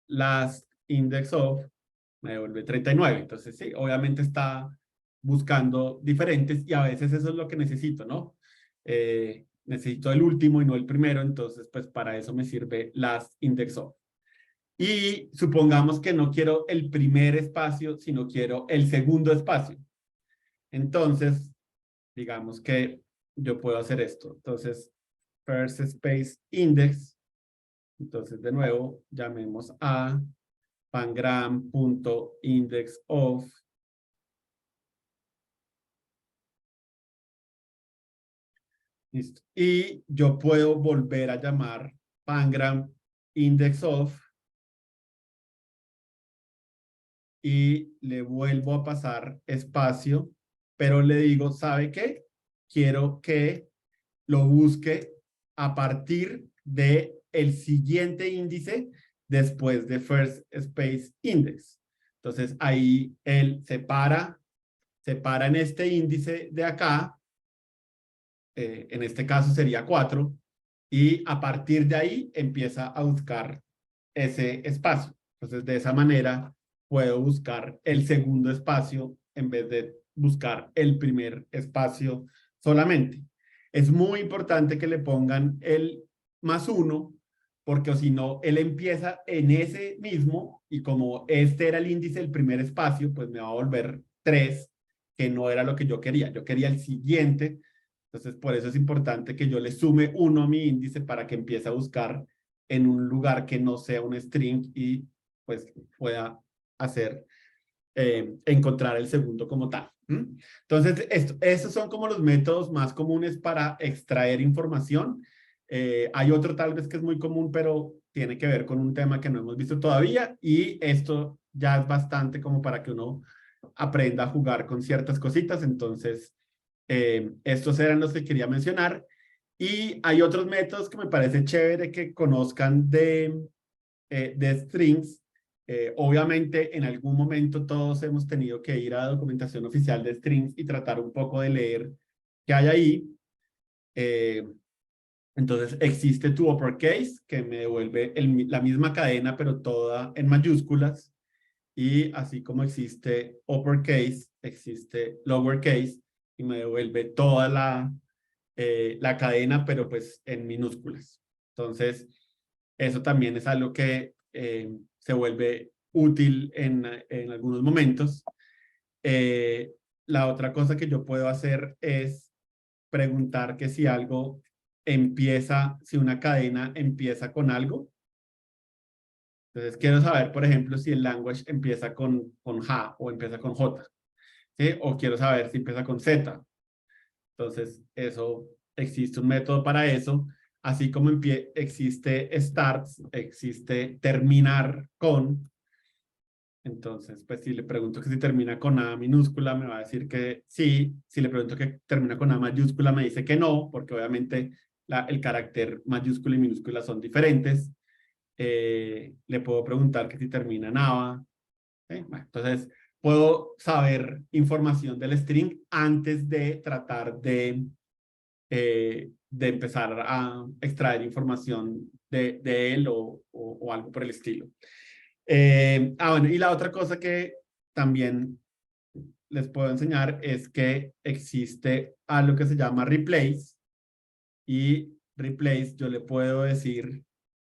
last index of, me devuelve 39. Entonces, sí, obviamente está buscando diferentes y a veces eso es lo que necesito, ¿no? Necesito el último y no el primero, entonces, pues para eso me sirve last index of. Y supongamos que no quiero el primer espacio, sino quiero el segundo espacio. Entonces, digamos que yo puedo hacer esto. Entonces, first space index. Entonces, de nuevo, llamemos a pangram.index of. Listo. Y yo puedo volver a llamar pangram index of y le vuelvo a pasar espacio, pero le digo, ¿sabe qué? Quiero que lo busque a partir de el siguiente índice después de first space index. Entonces ahí él se para en este índice de acá, en este caso sería 4, y a partir de ahí empieza a buscar ese espacio. Entonces de esa manera puedo buscar el segundo espacio en vez de buscar el primer espacio solamente. Es muy importante que le pongan el +1, porque si no, él empieza en ese mismo y como este era el índice del primer espacio, pues me va a volver 3, que no era lo que yo quería. Yo quería el siguiente. Entonces, por eso es importante que yo le sume 1 a mi índice para que empiece a buscar en un lugar que no sea un string y pues pueda hacer, encontrar el segundo como tal. Entonces, estos son como los métodos más comunes para extraer información. Hay otro tal vez que es muy común, pero tiene que ver con un tema que no hemos visto todavía y esto ya es bastante como para que uno aprenda a jugar con ciertas cositas. Entonces, estos eran los que quería mencionar. Y hay otros métodos que me parece chévere que conozcan de strings. Obviamente, en algún momento todos hemos tenido que ir a la documentación oficial de strings y tratar un poco de leer qué hay ahí. Entonces, existe tu uppercase, que me devuelve la misma cadena, pero toda en mayúsculas. Y así como existe uppercase, existe lowercase, y me devuelve toda la cadena, pero pues en minúsculas. Entonces, eso también es algo que se vuelve útil en algunos momentos. La otra cosa que yo puedo hacer es preguntar que si algo empieza, si una cadena empieza con algo. Entonces, quiero saber, por ejemplo, si el language empieza con J o empieza con J, ¿sí? O quiero saber si empieza con Z. Entonces, eso, existe un método para eso. Así como existe starts, existe terminar con. Entonces, pues si le pregunto que si termina con A minúscula, me va a decir que sí. Si le pregunto que termina con A mayúscula, me dice que no, porque obviamente el carácter mayúscula y minúscula son diferentes. Le puedo preguntar que si termina en ABA. Bueno, entonces, puedo saber información del string antes de tratar de empezar a extraer información de él o algo por el estilo. Bueno, y la otra cosa que también les puedo enseñar es que existe algo que se llama replace, y replace yo le puedo decir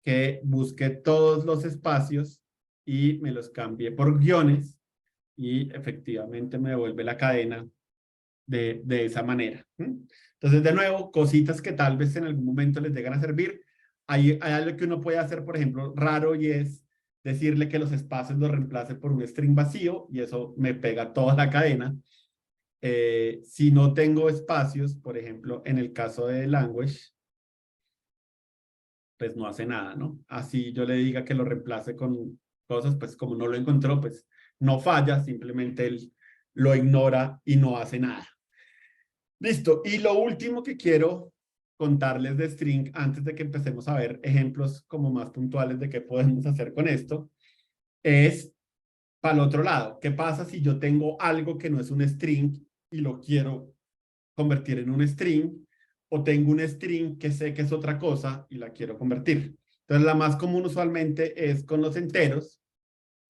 que busque todos los espacios y me los cambie por guiones y efectivamente me devuelve la cadena de esa manera. Entonces, de nuevo, cositas que tal vez en algún momento les llegan a servir. Hay algo que uno puede hacer, por ejemplo, raro, y es decirle que los espacios los reemplace por un string vacío, y eso me pega toda la cadena. Si no tengo espacios, por ejemplo, en el caso de language, pues no hace nada, ¿no? Así yo le diga que lo reemplace con cosas, pues como no lo encontró, pues no falla, simplemente él lo ignora y no hace nada. Listo. Y lo último que quiero contarles de string, antes de que empecemos a ver ejemplos como más puntuales de qué podemos hacer con esto, es para el otro lado. ¿Qué pasa si yo tengo algo que no es un string y lo quiero convertir en un string? O tengo un string que sé que es otra cosa y la quiero convertir. Entonces, la más común usualmente es con los enteros.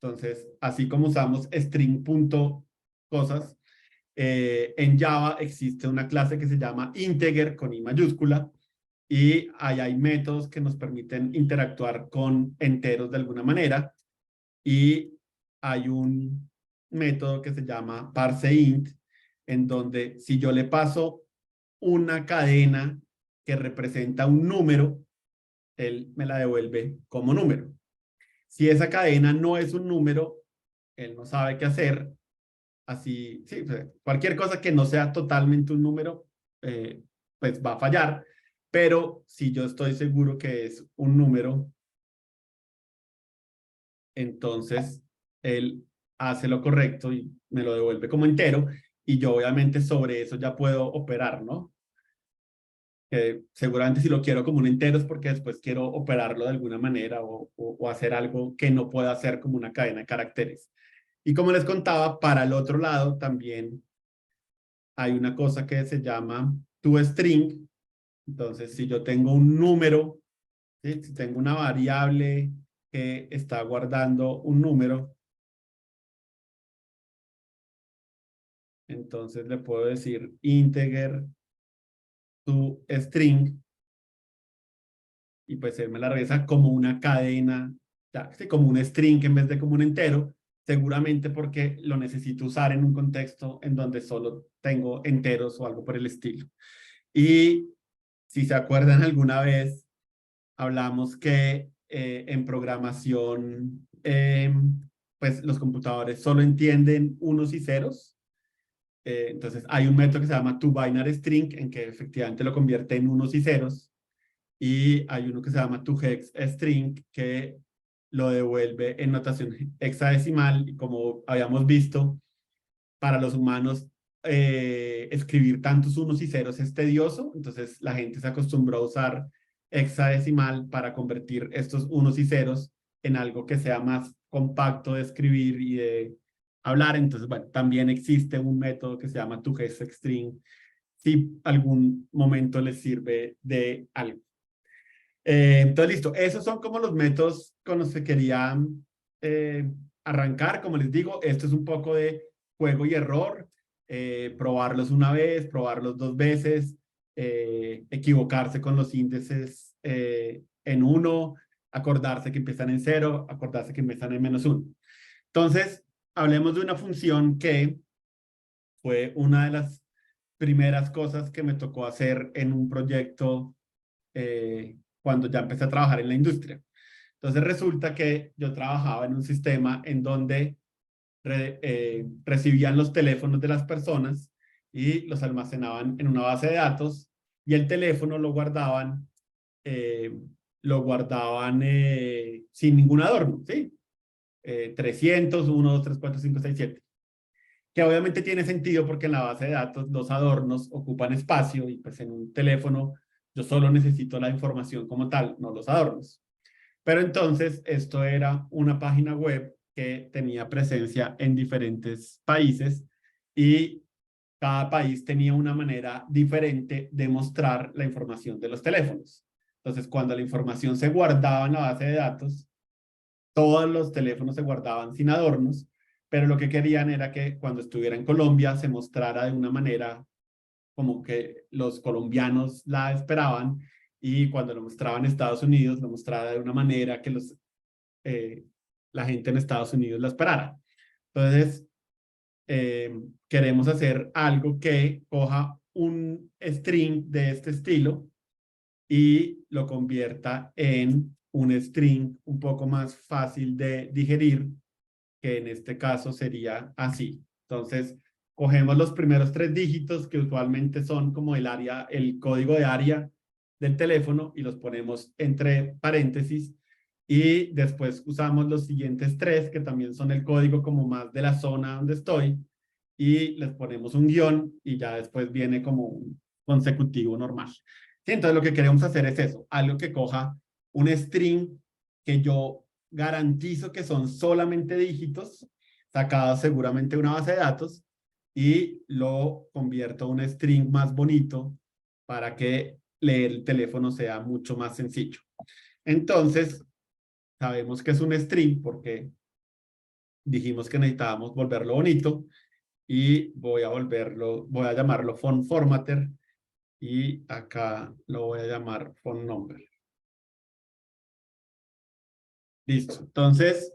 Entonces, así como usamos string.cosas, en Java existe una clase que se llama integer con I mayúscula y ahí hay métodos que nos permiten interactuar con enteros de alguna manera y hay un método que se llama parseInt en donde si yo le paso una cadena que representa un número, él me la devuelve como número. Si esa cadena no es un número, él no sabe qué hacer. Así, sí, cualquier cosa que no sea totalmente un número, pues va a fallar. Pero si yo estoy seguro que es un número, entonces él hace lo correcto y me lo devuelve como entero. Y yo obviamente sobre eso ya puedo operar, ¿no? Seguramente si lo quiero como un entero es porque después quiero operarlo de alguna manera o hacer algo que no pueda hacer como una cadena de caracteres. Y como les contaba, para el otro lado también hay una cosa que se llama toString. Entonces, si yo tengo un número, ¿sí? Si tengo una variable que está guardando un número, entonces le puedo decir integer toString y pues él me la regresa como una cadena, ya, ¿sí? Como un string en vez de como un entero, seguramente porque lo necesito usar en un contexto en donde solo tengo enteros o algo por el estilo. Y si se acuerdan alguna vez, hablamos que en programación, pues los computadores solo entienden unos y ceros. Entonces hay un método que se llama toBinaryString en que efectivamente lo convierte en unos y ceros. Y hay uno que se llama toHexString que lo devuelve en notación hexadecimal. Y como habíamos visto, para los humanos escribir tantos unos y ceros es tedioso, entonces la gente se acostumbró a usar hexadecimal para convertir estos unos y ceros en algo que sea más compacto de escribir y de hablar. Entonces, bueno, también existe un método que se llama toHexString si algún momento les sirve de algo. Entonces, listo, esos son como los métodos con los que quería arrancar. Como les digo, esto es un poco de juego y error, probarlos una vez, probarlos dos veces, equivocarse con los índices en uno, acordarse que empiezan en cero, acordarse que empiezan en -1. Entonces, hablemos de una función que fue una de las primeras cosas que me tocó hacer en un proyecto cuando ya empecé a trabajar en la industria. Entonces resulta que yo trabajaba en un sistema en donde recibían los teléfonos de las personas y los almacenaban en una base de datos y el teléfono lo guardaban sin ningún adorno, ¿sí? 300, 1, 2, 3, 4, 5, 6, 7. Que obviamente tiene sentido porque en la base de datos los adornos ocupan espacio y pues en un teléfono yo solo necesito la información como tal, no los adornos. Pero entonces esto era una página web que tenía presencia en diferentes países y cada país tenía una manera diferente de mostrar la información de los teléfonos. Entonces, cuando la información se guardaba en la base de datos, todos los teléfonos se guardaban sin adornos, pero lo que querían era que cuando estuviera en Colombia se mostrara de una manera como que los colombianos la esperaban y cuando lo mostraba en Estados Unidos lo mostrara de una manera que la gente en Estados Unidos la esperara. Entonces, queremos hacer algo que coja un string de este estilo y lo convierta en un string un poco más fácil de digerir, que en este caso sería así. Entonces, cogemos los primeros 3 dígitos, que usualmente son como el código de área del teléfono, y los ponemos entre paréntesis, Y después usamos los siguientes tres, que también son el código como más de la zona donde estoy, y les ponemos un guión y ya después viene como un consecutivo normal. Sí, entonces lo que queremos hacer es eso, algo que coja un string que yo garantizo que son solamente dígitos, sacados seguramente de una base de datos, y lo convierto a un string más bonito para que leer el teléfono sea mucho más sencillo. Entonces, sabemos que es un string porque dijimos que necesitábamos volverlo bonito y voy a llamarlo font formatter y acá lo voy a llamar font number. Listo. Entonces,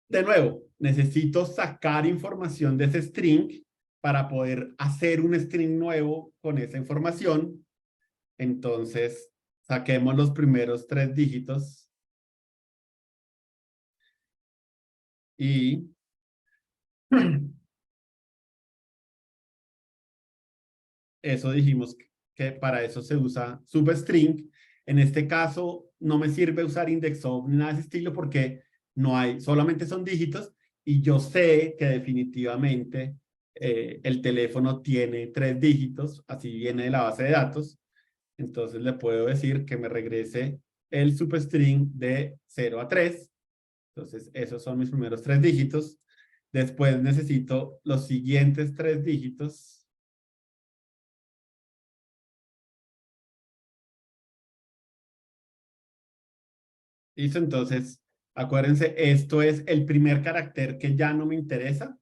de nuevo, necesito sacar información de ese string para poder hacer un string nuevo con esa información. Entonces, saquemos los primeros 3 dígitos y eso dijimos que para eso se usa substring. En este caso, no me sirve usar index-of ni nada de ese estilo porque no hay, solamente son dígitos y yo sé que definitivamente el teléfono tiene 3 dígitos, así viene de la base de datos. Entonces le puedo decir que me regrese el substring de 0 a 3. Entonces, esos son mis primeros 3 dígitos. Después necesito los siguientes 3 dígitos. ¿Listo? Entonces, acuérdense, esto es el primer carácter que ya no me interesa.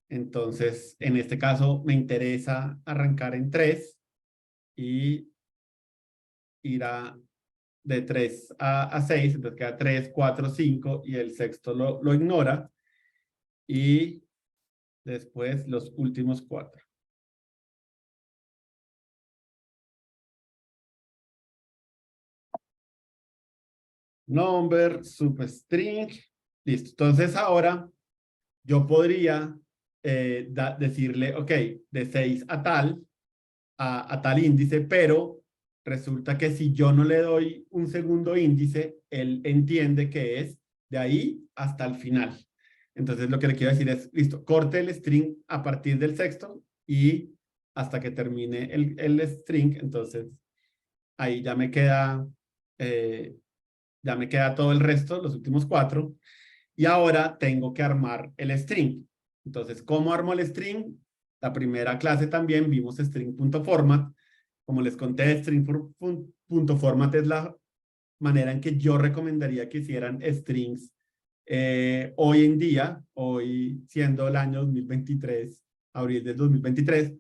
Entonces, en este caso, me interesa arrancar en 3 y ir de 3 a 6. Entonces, queda 3, 4, 5 y el sexto lo ignora. Y después los últimos 4. Number, substring. Listo. Entonces, ahora yo podría decirle, ok, de 6 a tal índice, pero resulta que si yo no le doy un segundo índice, él entiende que es de ahí hasta el final. Entonces lo que le quiero decir es, listo, corte el string a partir del sexto y hasta que termine el string, entonces ahí ya me queda todo el resto, los últimos 4, y ahora tengo que armar el string. Entonces, ¿cómo armo el string? La primera clase también vimos string.format. Como les conté, string.format es la manera en que yo recomendaría que hicieran strings hoy en día, hoy siendo el año 2023, abril del 2023.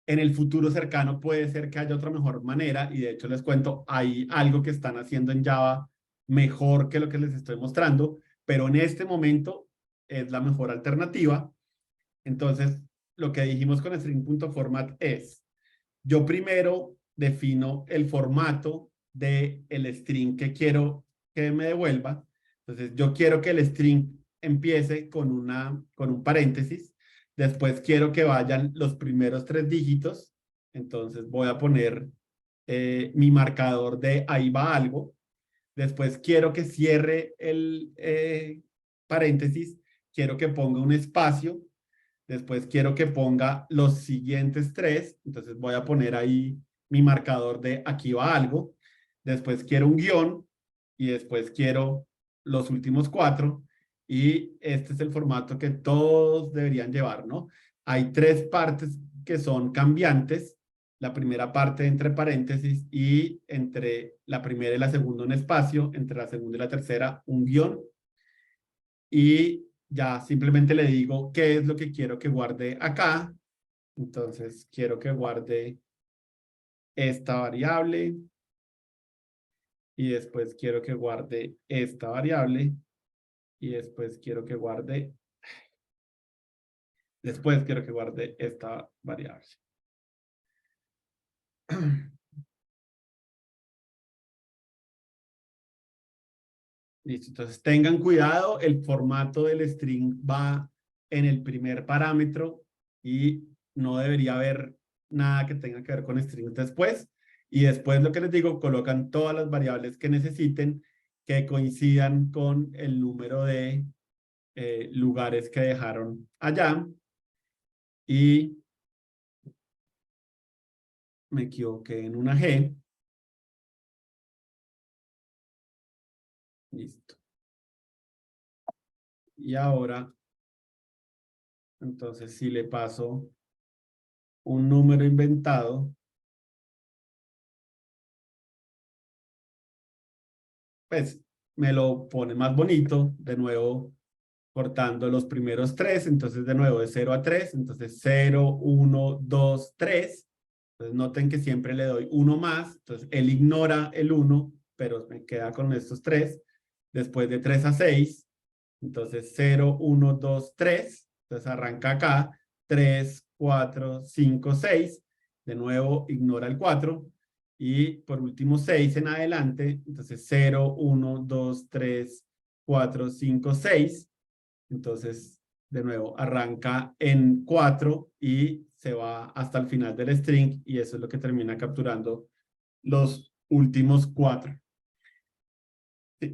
En el futuro cercano puede ser que haya otra mejor manera y de hecho les cuento, hay algo que están haciendo en Java mejor que lo que les estoy mostrando, pero en este momento es la mejor alternativa. Entonces, lo que dijimos con string.format es, yo primero defino el formato del string que quiero que me devuelva. Entonces, yo quiero que el string empiece con un paréntesis. Después quiero que vayan los primeros 3 dígitos. Entonces, voy a poner mi marcador de ahí va algo. Después quiero que cierre el paréntesis. Quiero que ponga un espacio. Después quiero que ponga los siguientes 3. Entonces voy a poner ahí mi marcador de aquí va algo. Después quiero un guión y después quiero los últimos 4. Y este es el formato que todos deberían llevar, ¿no? Hay 3 partes que son cambiantes. La primera parte entre paréntesis y entre la primera y la segunda un espacio, entre la segunda y la tercera un guión. Y ya simplemente le digo qué es lo que quiero que guarde acá. Entonces, quiero que guarde esta variable y después quiero que guarde esta variable y después quiero que guarde esta variable. Listo, entonces tengan cuidado, el formato del string va en el primer parámetro y no debería haber nada que tenga que ver con strings después. Y después lo que les digo, colocan todas las variables que necesiten, que coincidan con el número de lugares que dejaron allá. Y me equivoqué en una G. Listo. Y ahora, entonces, si le paso un número inventado, pues me lo pone más bonito, de nuevo cortando los primeros tres, entonces de nuevo de 0 a 3, entonces 0, 1, 2, 3. Entonces noten que siempre le doy uno más, entonces él ignora el 1, pero me queda con estos 3. Después de 3 a 6, entonces 0, 1, 2, 3, entonces arranca acá, 3, 4, 5, 6, de nuevo ignora el 4, y por último 6 en adelante, entonces 0, 1, 2, 3, 4, 5, 6, entonces de nuevo arranca en 4 y se va hasta el final del string, y eso es lo que termina capturando los últimos 4.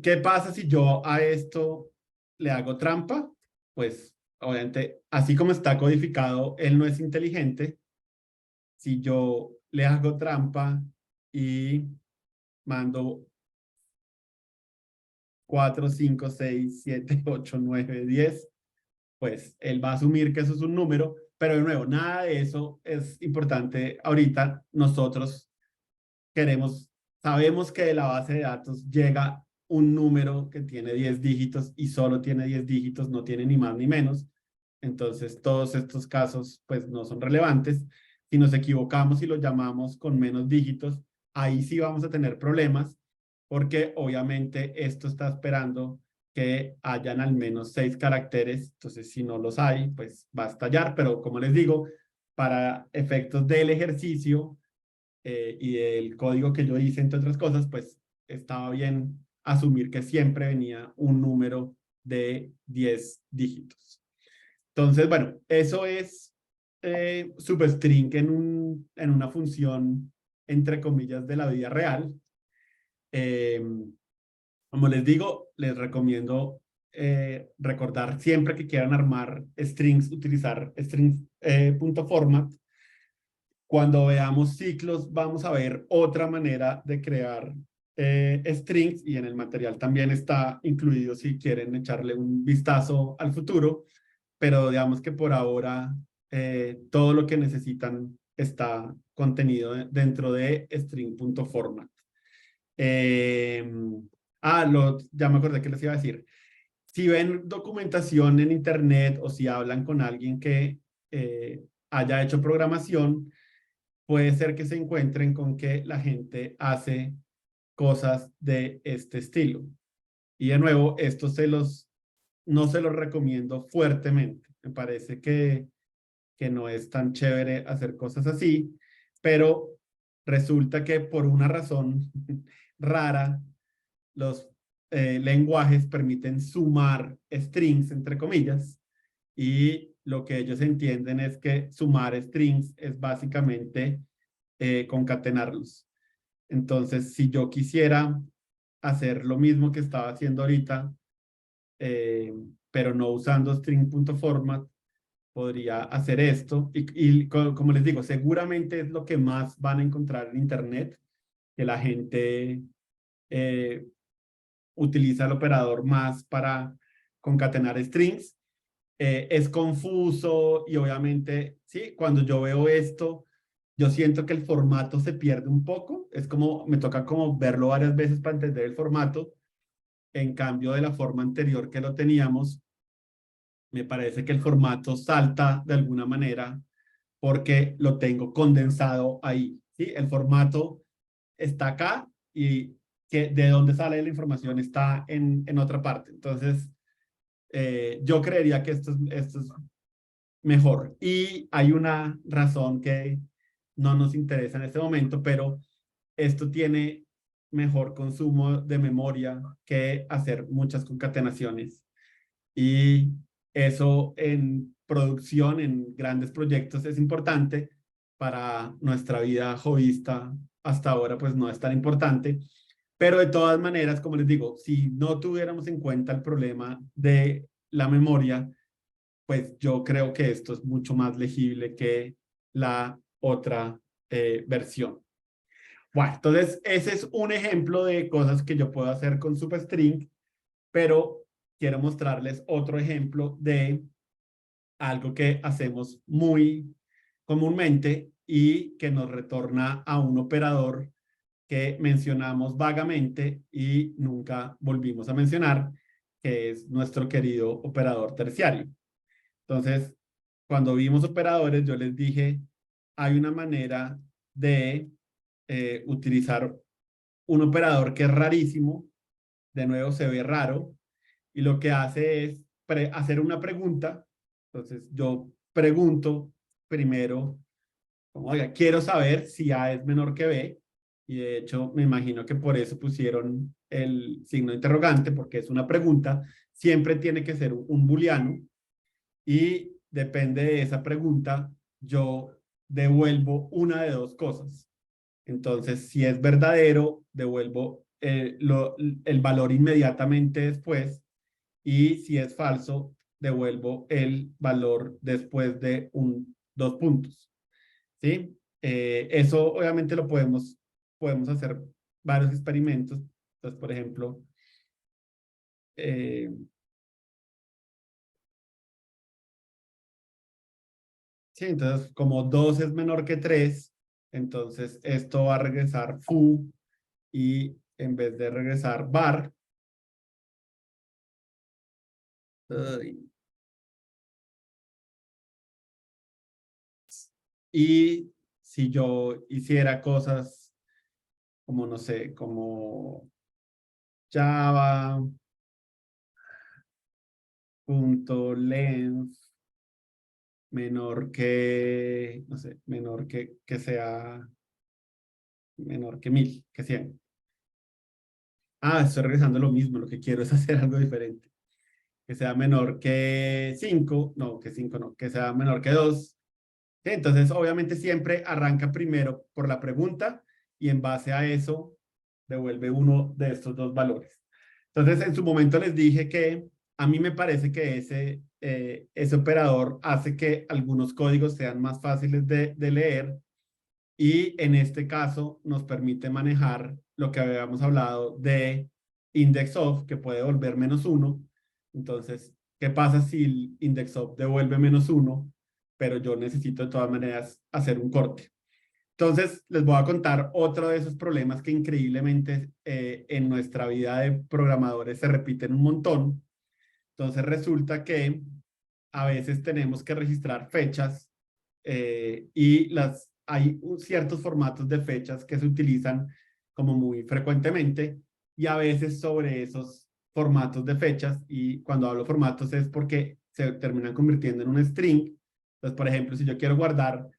¿Qué pasa si yo a esto le hago trampa? Pues obviamente, así como está codificado, él no es inteligente. Si yo le hago trampa y mando 4, 5, 6, 7, 8, 9, 10, pues él va a asumir que eso es un número, pero de nuevo, nada de eso es importante ahorita. Nosotros sabemos que de la base de datos llega un número que tiene 10 dígitos y solo tiene 10 dígitos, no tiene ni más ni menos. Entonces, todos estos casos, pues, no son relevantes. Si nos equivocamos y lo llamamos con menos dígitos, ahí sí vamos a tener problemas, porque obviamente esto está esperando que hayan al menos 6 caracteres. Entonces, si no los hay, pues va a estallar. Pero como les digo, para efectos del ejercicio, y el código que yo hice, entre otras cosas, pues estaba bien asumir que siempre venía un número de 10 dígitos. Entonces, bueno, eso es substring en una función, entre comillas, de la vida real. Como les digo, les recomiendo recordar siempre que quieran armar strings, utilizar strings.format. Cuando veamos ciclos, vamos a ver otra manera de crear strings, y en el material también está incluido si quieren echarle un vistazo al futuro, pero digamos que por ahora todo lo que necesitan está contenido dentro de string.format. Ya me acordé que les iba a decir. Si ven documentación en internet o si hablan con alguien que haya hecho programación, puede ser que se encuentren con que la gente hace cosas de este estilo. Y de nuevo, no se los recomiendo fuertemente. Me parece que no es tan chévere hacer cosas así, pero resulta que por una razón rara, los lenguajes permiten sumar strings, entre comillas, y lo que ellos entienden es que sumar strings es básicamente concatenarlos. Entonces, si yo quisiera hacer lo mismo que estaba haciendo ahorita, pero no usando string.format, podría hacer esto. Y como les digo, seguramente es lo que más van a encontrar en internet, que la gente utiliza el operador más para concatenar strings. Es confuso y obviamente, sí, cuando yo veo esto, yo siento que el formato se pierde un poco. Es como, me toca como verlo varias veces para entender el formato. En cambio de la forma anterior que lo teníamos, me parece que el formato salta de alguna manera porque lo tengo condensado ahí, ¿sí? El formato está acá y que de dónde sale la información está en otra parte. Entonces, yo creería que esto es mejor. Y hay una razón que no nos interesa en este momento, pero esto tiene mejor consumo de memoria que hacer muchas concatenaciones. Y eso en producción, en grandes proyectos, es importante. Para nuestra vida hobbyista, hasta ahora, pues no es tan importante. Pero de todas maneras, como les digo, si no tuviéramos en cuenta el problema de la memoria, pues yo creo que esto es mucho más legible que la otra versión. Bueno, entonces ese es un ejemplo de cosas que yo puedo hacer con Superstring, pero quiero mostrarles otro ejemplo de algo que hacemos muy comúnmente y que nos retorna a un operador que mencionamos vagamente y nunca volvimos a mencionar, que es nuestro querido operador terciario. Entonces, cuando vimos operadores, yo les dije, hay una manera de utilizar un operador que es rarísimo, de nuevo se ve raro, y lo que hace es hacer una pregunta. Entonces, yo pregunto primero, como, oiga, quiero saber si A es menor que B, y de hecho me imagino que por eso pusieron el signo de interrogante, porque es una pregunta, siempre tiene que ser un booleano, y depende de esa pregunta, yo devuelvo una de dos cosas. Entonces, si es verdadero, devuelvo el valor inmediatamente después, y si es falso, devuelvo el valor después de dos puntos. ¿Sí? Eso obviamente lo podemos hacer varios experimentos. Entonces, por ejemplo, eh, sí, entonces como 2 es menor que 3, entonces esto va a regresar foo, y en vez de regresar var, y si yo hiciera cosas como, no sé, como java.length menor que, no sé, menor que sea menor que 1000, que 100. Ah, estoy regresando lo mismo, lo que quiero es hacer algo diferente. Que sea menor que 5, no, que 5 no, que sea menor que 2. Entonces, obviamente siempre arranca primero por la pregunta y en base a eso devuelve uno de estos dos valores. Entonces, en su momento les dije que a mí me parece que ese operador hace que algunos códigos sean más fáciles de leer, y en este caso nos permite manejar lo que habíamos hablado de index of, que puede devolver -1. Entonces, ¿qué pasa si el index of devuelve -1, pero yo necesito de todas maneras hacer un corte? Entonces, les voy a contar otro de esos problemas que increíblemente en nuestra vida de programadores se repiten un montón. Entonces, resulta que a veces tenemos que registrar fechas, y hay ciertos formatos de fechas que se utilizan como muy frecuentemente, y a veces sobre esos formatos de fechas, y cuando hablo formatos es porque se terminan convirtiendo en un string. Entonces, por ejemplo, si yo quiero guardar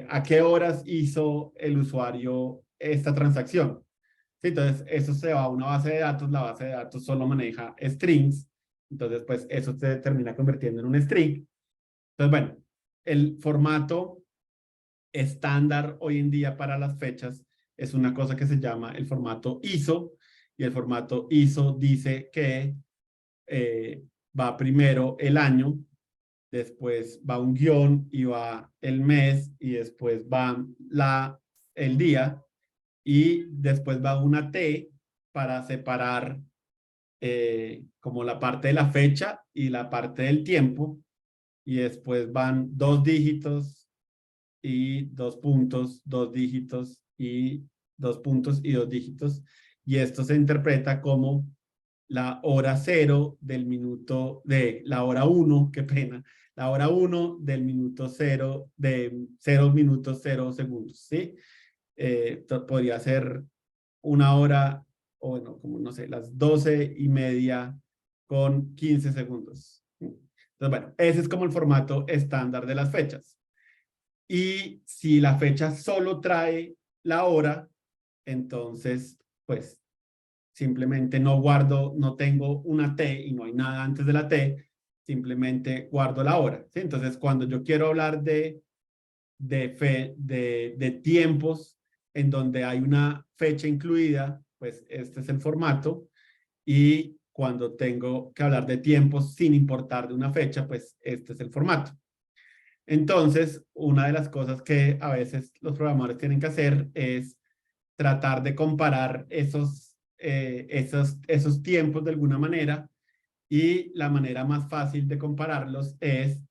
a qué horas hizo el usuario esta transacción, ¿sí? Entonces eso se va a una base de datos, la base de datos solo maneja strings, entonces pues eso se termina convirtiendo en un string. Entonces, bueno, el formato estándar hoy en día para las fechas es una cosa que se llama el formato ISO, y el formato ISO dice que va primero el año, después va un guión y va el mes, y después va el día, y después va una T para separar como la parte de la fecha y la parte del tiempo, y después van 2 dígitos y 2 puntos, 2 dígitos y 2 puntos y 2 dígitos, y esto se interpreta como la hora 0 del minuto, de la hora 1, qué pena, la hora 1 del minuto 0, de 0 minutos 0 segundos, ¿sí? Podría ser una hora, o bueno, como no sé, las 12:30 con 15 segundos. Entonces, bueno, ese es como el formato estándar de las fechas. Y si la fecha solo trae la hora, entonces, pues, simplemente no guardo, no tengo una T y no hay nada antes de la T, simplemente guardo la hora, ¿sí? Entonces, cuando yo quiero hablar de tiempos en donde hay una fecha incluida, pues este es el formato. Y cuando tengo que hablar de tiempos sin importar de una fecha, pues este es el formato. Entonces, una de las cosas que a veces los programadores tienen que hacer es tratar de comparar esos tiempos de alguna manera, y la manera más fácil de compararlos es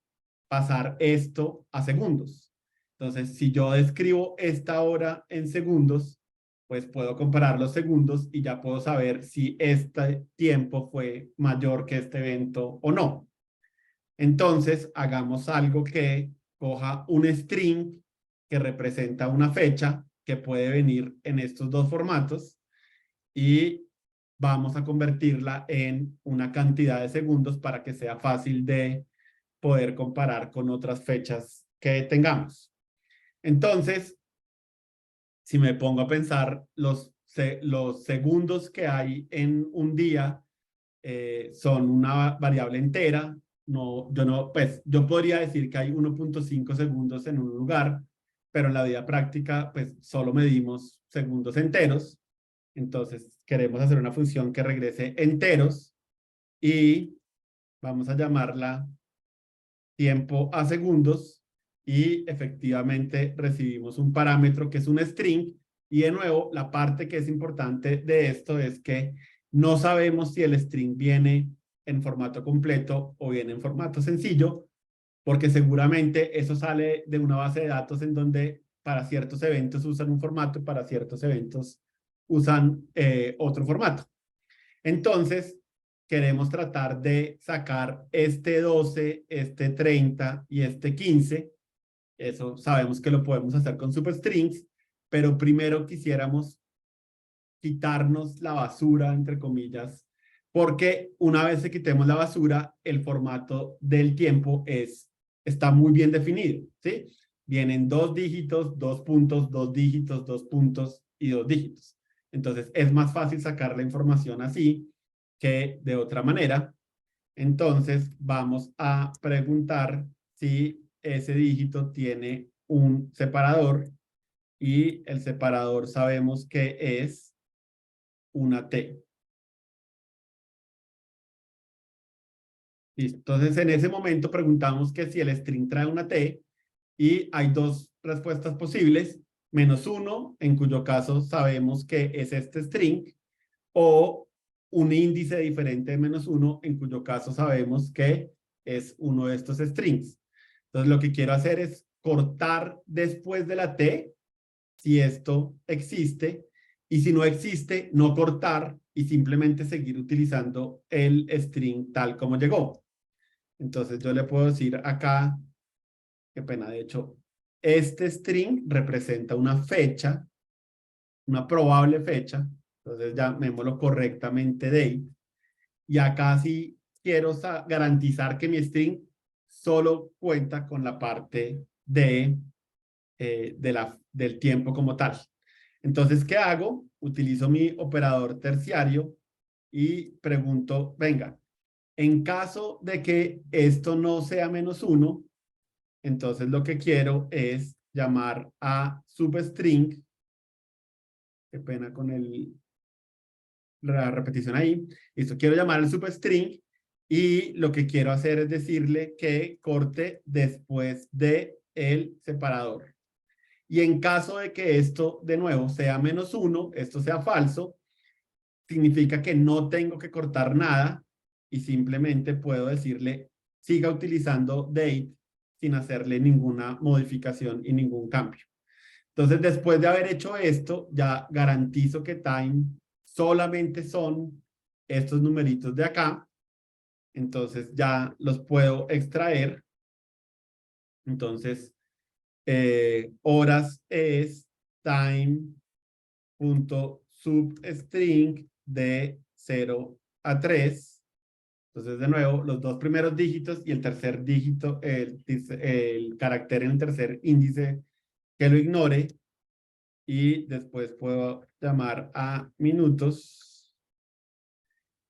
pasar esto a segundos. Entonces, si yo describo esta hora en segundos, pues puedo comparar los segundos y ya puedo saber si este tiempo fue mayor que este evento o no. Entonces, hagamos algo que coja un string que representa una fecha que puede venir en estos dos formatos y vamos a convertirla en una cantidad de segundos para que sea fácil de poder comparar con otras fechas que tengamos. Entonces, si me pongo a pensar, los segundos que hay en un día son una variable entera. Yo podría decir que hay 1.5 segundos en un lugar, pero en la vida práctica, pues solo medimos segundos enteros. Entonces, queremos hacer una función que regrese enteros y vamos a llamarla tiempo a segundos, y efectivamente recibimos un parámetro que es un string. Y de nuevo, la parte que es importante de esto es que no sabemos si el string viene en formato completo o viene en formato sencillo, porque seguramente eso sale de una base de datos en donde para ciertos eventos usan un formato y para ciertos eventos usan otro formato. Entonces, queremos tratar de sacar este 12, este 30 y este 15. Eso sabemos que lo podemos hacer con substrings, pero primero quisiéramos quitarnos la basura, entre comillas, porque una vez que quitemos la basura, el formato del tiempo está muy bien definido, ¿sí? Vienen 2 dígitos, 2 puntos, 2 dígitos, 2 puntos y 2 dígitos. Entonces, es más fácil sacar la información así que de otra manera. Entonces, vamos a preguntar si ese dígito tiene un separador, y el separador sabemos que es una T. Listo. Entonces, en ese momento preguntamos que si el string trae una T, y hay dos respuestas posibles: -1, en cuyo caso sabemos que es este string, o un índice diferente de -1, en cuyo caso sabemos que es uno de estos strings. Entonces, lo que quiero hacer es cortar después de la T, si esto existe, y si no existe, no cortar y simplemente seguir utilizando el string tal como llegó. Entonces, yo le puedo decir acá, qué pena, de hecho, este string representa una fecha, una probable fecha. Entonces, llamémoslo correctamente date. Y acá sí quiero garantizar que mi string solo cuenta con la parte del tiempo como tal. Entonces, ¿qué hago? Utilizo mi operador terciario y pregunto, venga, en caso de que esto no sea -1, entonces lo que quiero es llamar a substring. Qué pena con la repetición ahí. Listo, quiero llamar al substring, y lo que quiero hacer es decirle que corte después de el separador. Y en caso de que esto de nuevo sea -1, esto sea falso, significa que no tengo que cortar nada y simplemente puedo decirle siga utilizando date sin hacerle ninguna modificación y ningún cambio. Entonces, después de haber hecho esto, ya garantizo que time solamente son estos numeritos de acá. Entonces, ya los puedo extraer. Entonces, horas es time.substring de 0 a 3. Entonces, de nuevo, los dos primeros dígitos y el tercer dígito, el carácter en el tercer índice, que lo ignore. Y después puedo llamar a minutos,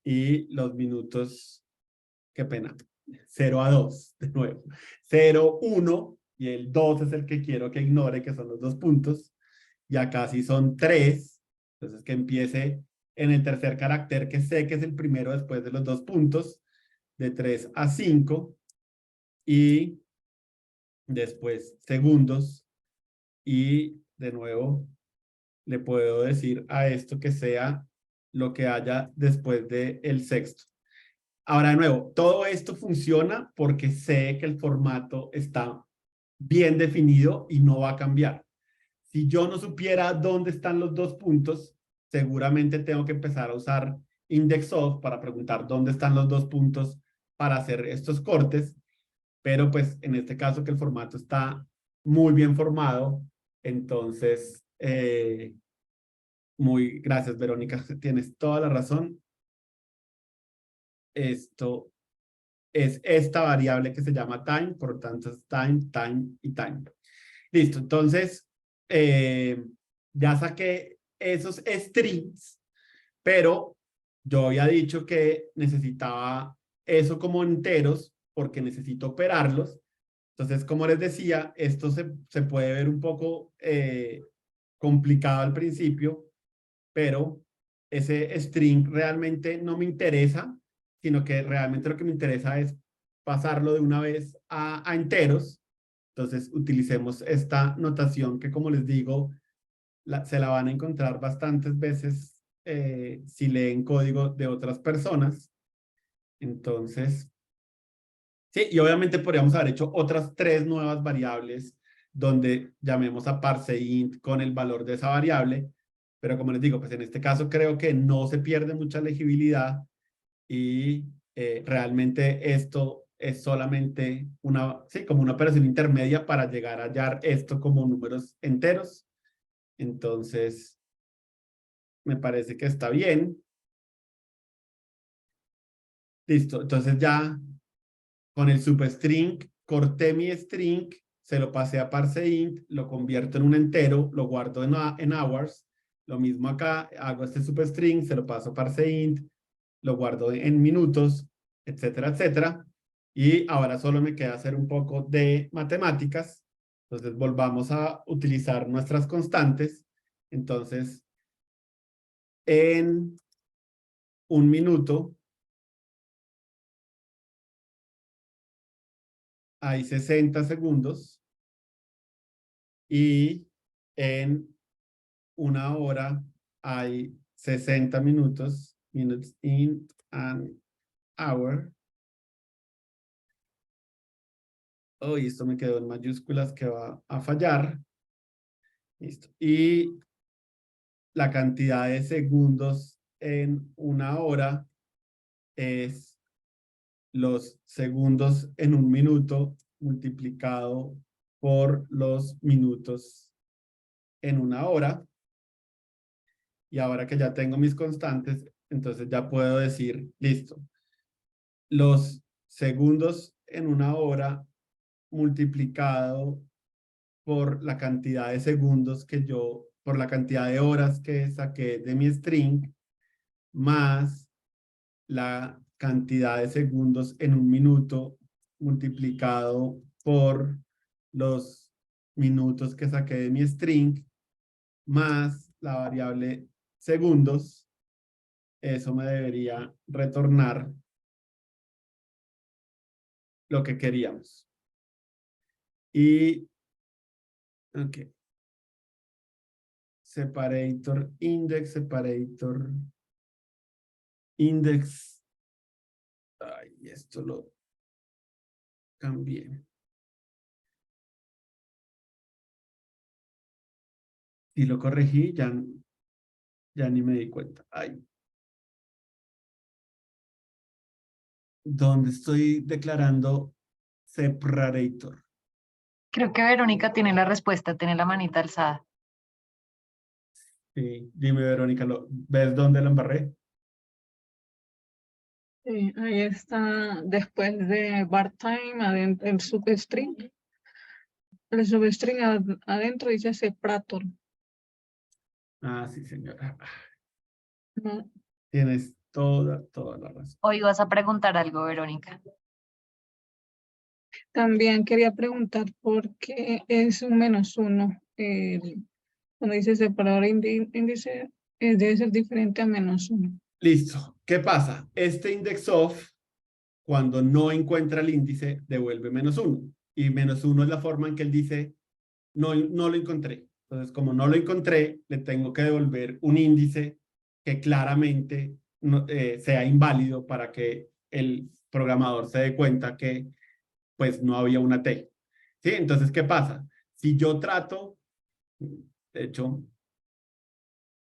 y los minutos, qué pena, 0 a 2, de nuevo. 0, 1, y el 2 es el que quiero que ignore, que son los 2 puntos. Y acá sí son 3, Entonces que empiece en el tercer carácter que sé que es el primero después de los 2 puntos, de 3 a 5, y después segundos, y de nuevo le puedo decir a esto que sea lo que haya después del sexto. Ahora, de nuevo, todo esto funciona porque sé que el formato está bien definido y no va a cambiar. Si yo no supiera dónde están los 2 puntos, seguramente tengo que empezar a usar IndexOf para preguntar dónde están los 2 puntos para hacer estos cortes, pero pues en este caso que el formato está muy bien formado, entonces, gracias Verónica, tienes toda la razón. Esto es esta variable que se llama time, por lo tanto es time, time y time. Listo, entonces ya saqué esos strings, pero yo había dicho que necesitaba eso como enteros porque necesito operarlos. Entonces, como les decía, esto se puede ver un poco complicado al principio, pero ese string realmente no me interesa, sino que realmente lo que me interesa es pasarlo de una vez a enteros. Entonces, utilicemos esta notación que, como les digo, se la van a encontrar bastantes veces si leen código de otras personas. Entonces, sí, y obviamente podríamos haber hecho otras 3 nuevas variables donde llamemos a parseInt con el valor de esa variable, pero como les digo, pues en este caso creo que no se pierde mucha legibilidad y realmente esto es solamente sí, como una operación intermedia para llegar a hallar esto como números enteros. Entonces, me parece que está bien. Listo, entonces ya con el substring corté mi string, se lo pasé a parseInt, lo convierto en un entero, lo guardo en hours. Lo mismo acá, hago este substring, se lo paso a parseInt, lo guardo en minutos, etcétera, etcétera. Y ahora solo me queda hacer un poco de matemáticas. Entonces volvamos a utilizar nuestras constantes. Entonces, en un minuto hay 60 segundos y en una hora hay 60 minutos, minutes in an hour. Oh, y esto me quedó en mayúsculas que va a fallar. Listo. Y la cantidad de segundos en una hora es los segundos en un minuto multiplicado por los minutos en una hora. Y ahora que ya tengo mis constantes, entonces ya puedo decir, listo, los segundos en una hora multiplicado por la cantidad de segundos por la cantidad de horas que saqué de mi string, más la cantidad de segundos en un minuto multiplicado por los minutos que saqué de mi string, más la variable segundos. Eso me debería retornar lo que queríamos. Y, ok. Separator index. Ay, esto lo cambié. Y lo corregí, ya ni me di cuenta. Ay. ¿Dónde estoy declarando separator? Creo que Verónica tiene la respuesta, tiene la manita alzada. Sí, dime, Verónica, ¿ves dónde lo embarré? Sí, ahí está, después de bar time, adentro, el substring. El substring adentro dice separator. Ah, sí, señora. No, Tienes toda la razón. Hoy vas a preguntar algo, Verónica. también quería preguntar por qué es un -1. Cuando dice separador índice, debe ser diferente a -1. Listo. ¿Qué pasa? Este index of, cuando no encuentra el índice, devuelve -1. Y -1 es la forma en que él dice, no lo encontré. Entonces, como no lo encontré, le tengo que devolver un índice que claramente sea inválido para que el programador se dé cuenta que pues no había una T. ¿Sí? Entonces, ¿qué pasa? Si yo trato, de hecho,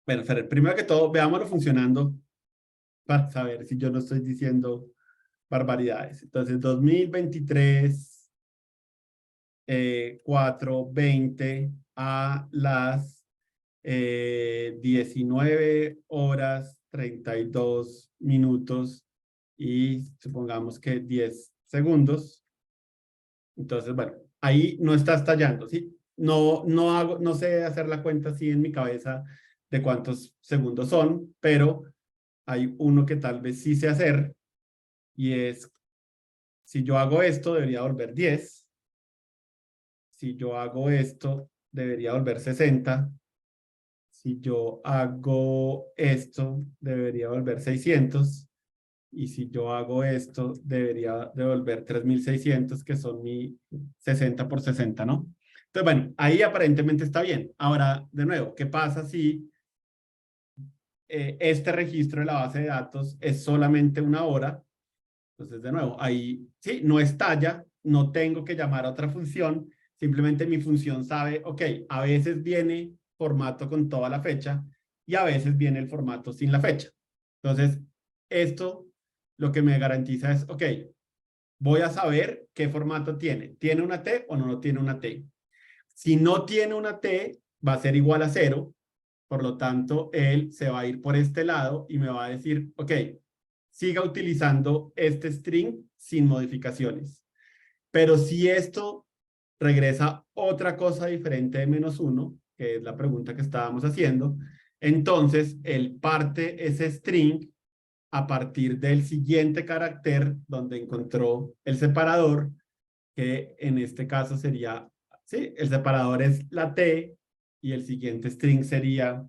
bueno, primero que todo, veámoslo funcionando para saber si yo no estoy diciendo barbaridades. Entonces, 2023, 4:20 a las 19:32 y supongamos que 10 segundos. Entonces, bueno, ahí no está estallando, ¿sí? No sé hacer la cuenta así en mi cabeza de cuántos segundos son, pero hay uno que tal vez sí sé hacer y es, si yo hago esto, debería volver 10. Si yo hago esto, debería volver 60. Si yo hago esto, debería volver 600. Y si yo hago esto, debería devolver 3600, que son mi 60 por 60, ¿no? Entonces, bueno, ahí aparentemente está bien. Ahora, de nuevo, ¿qué pasa si este registro de la base de datos es solamente una hora? Entonces, de nuevo, ahí sí, no estalla, no tengo que llamar a otra función, simplemente mi función sabe, ok, a veces viene formato con toda la fecha y a veces viene el formato sin la fecha. Entonces, esto lo que me garantiza es, ok, voy a saber qué formato tiene. ¿Tiene una T o no tiene una T? Si no tiene una T, va a ser igual a 0. Por lo tanto, él se va a ir por este lado y me va a decir, ok, siga utilizando este string sin modificaciones. Pero si esto regresa otra cosa diferente de -1, que es la pregunta que estábamos haciendo, entonces él parte ese string a partir del siguiente carácter donde encontró el separador, que en este caso sería, sí, el separador es la T y el siguiente string sería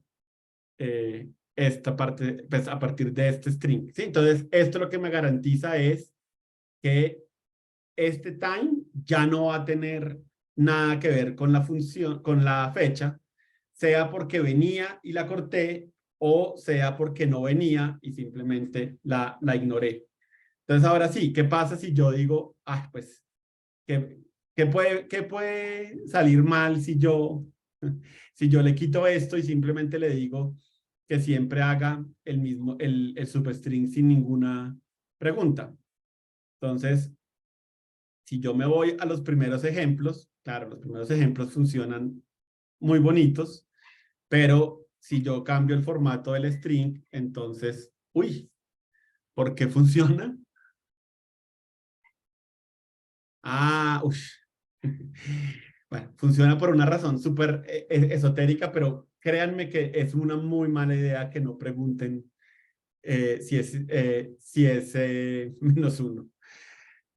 esta parte, pues a partir de este string. ¿Sí? Entonces, esto lo que me garantiza es que este time ya no va a tener nada que ver con la función, con la fecha, sea porque venía y la corté o sea porque no venía y simplemente la ignoré. Entonces, ahora sí, ¿qué pasa si yo digo, ah, pues, ¿qué puede salir mal si yo le quito esto y simplemente le digo que siempre haga el mismo, el substring sin ninguna pregunta? Entonces, si yo me voy a los primeros ejemplos, claro, los primeros ejemplos funcionan muy bonitos, pero si yo cambio el formato del string, entonces, uy, ¿por qué funciona? Ah, uy. Bueno, funciona por una razón súper esotérica, pero créanme que es una muy mala idea que no pregunten si es -1.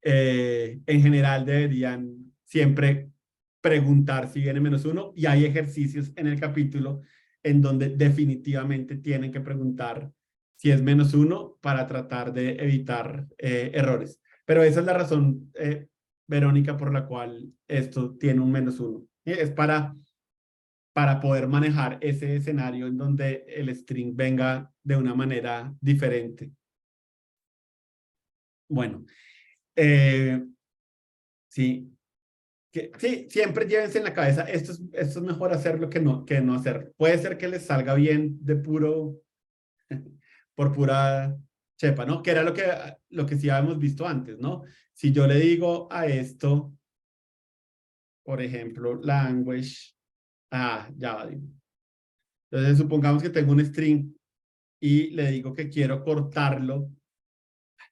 En general deberían siempre preguntar si viene -1 y hay ejercicios en el capítulo en donde definitivamente tienen que preguntar si es -1 para tratar de evitar errores. Pero esa es la razón, Verónica, por la cual esto tiene un -1. Es para poder manejar ese escenario en donde el string venga de una manera diferente. Bueno, sí, sí, siempre llévense en la cabeza, esto es mejor hacerlo que no hacerlo. Puede ser que les salga bien de por pura chepa, ¿no? Que era lo que sí habíamos visto antes, ¿no? Si yo le digo a esto, por ejemplo, language, ya va, digo. Entonces, supongamos que tengo un string y le digo que quiero cortarlo.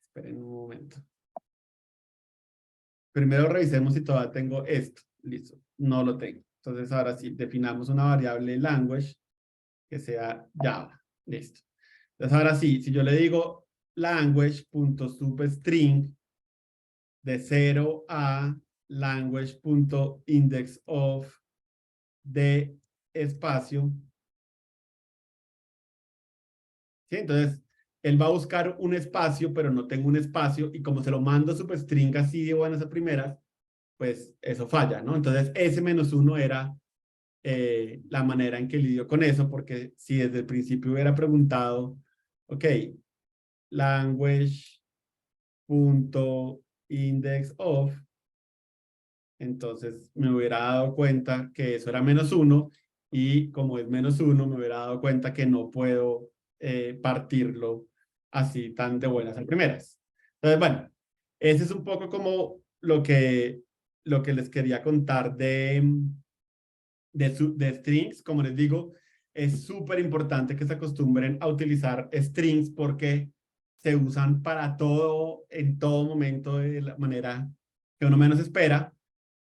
Esperen un momento. Primero revisemos si todavía tengo esto. Listo, no lo tengo. Entonces, ahora sí, definamos una variable language que sea Java. Listo. Entonces, ahora sí, si yo le digo language.substring de 0 a language.indexOf de espacio, ¿sí? Entonces, él va a buscar un espacio, pero no tengo un espacio, y como se lo mando substring así de buenas a primeras, pues eso falla, ¿no? Entonces, ese -1 era la manera en que lidio con eso, porque si desde el principio hubiera preguntado, ok, language.index of, entonces me hubiera dado cuenta que eso era -1, y como es -1, me hubiera dado cuenta que no puedo partirlo así tan de buenas a primeras. Entonces, bueno, ese es un poco como lo que les quería contar de strings. Como les digo, es súper importante que se acostumbren a utilizar strings porque se usan para todo, en todo momento, de la manera que uno menos espera.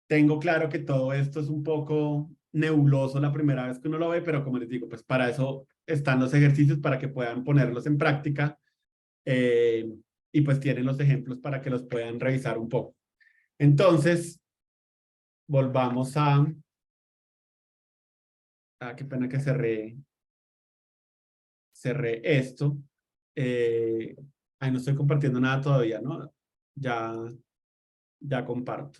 Tengo claro que todo esto es un poco nebuloso la primera vez que uno lo ve, pero como les digo, pues para eso están los ejercicios, para que puedan ponerlos en práctica, y pues tienen los ejemplos para que los puedan revisar un poco. Entonces, volvamos a... qué pena que cerré esto. Ahí no estoy compartiendo nada todavía, ¿no? Ya comparto.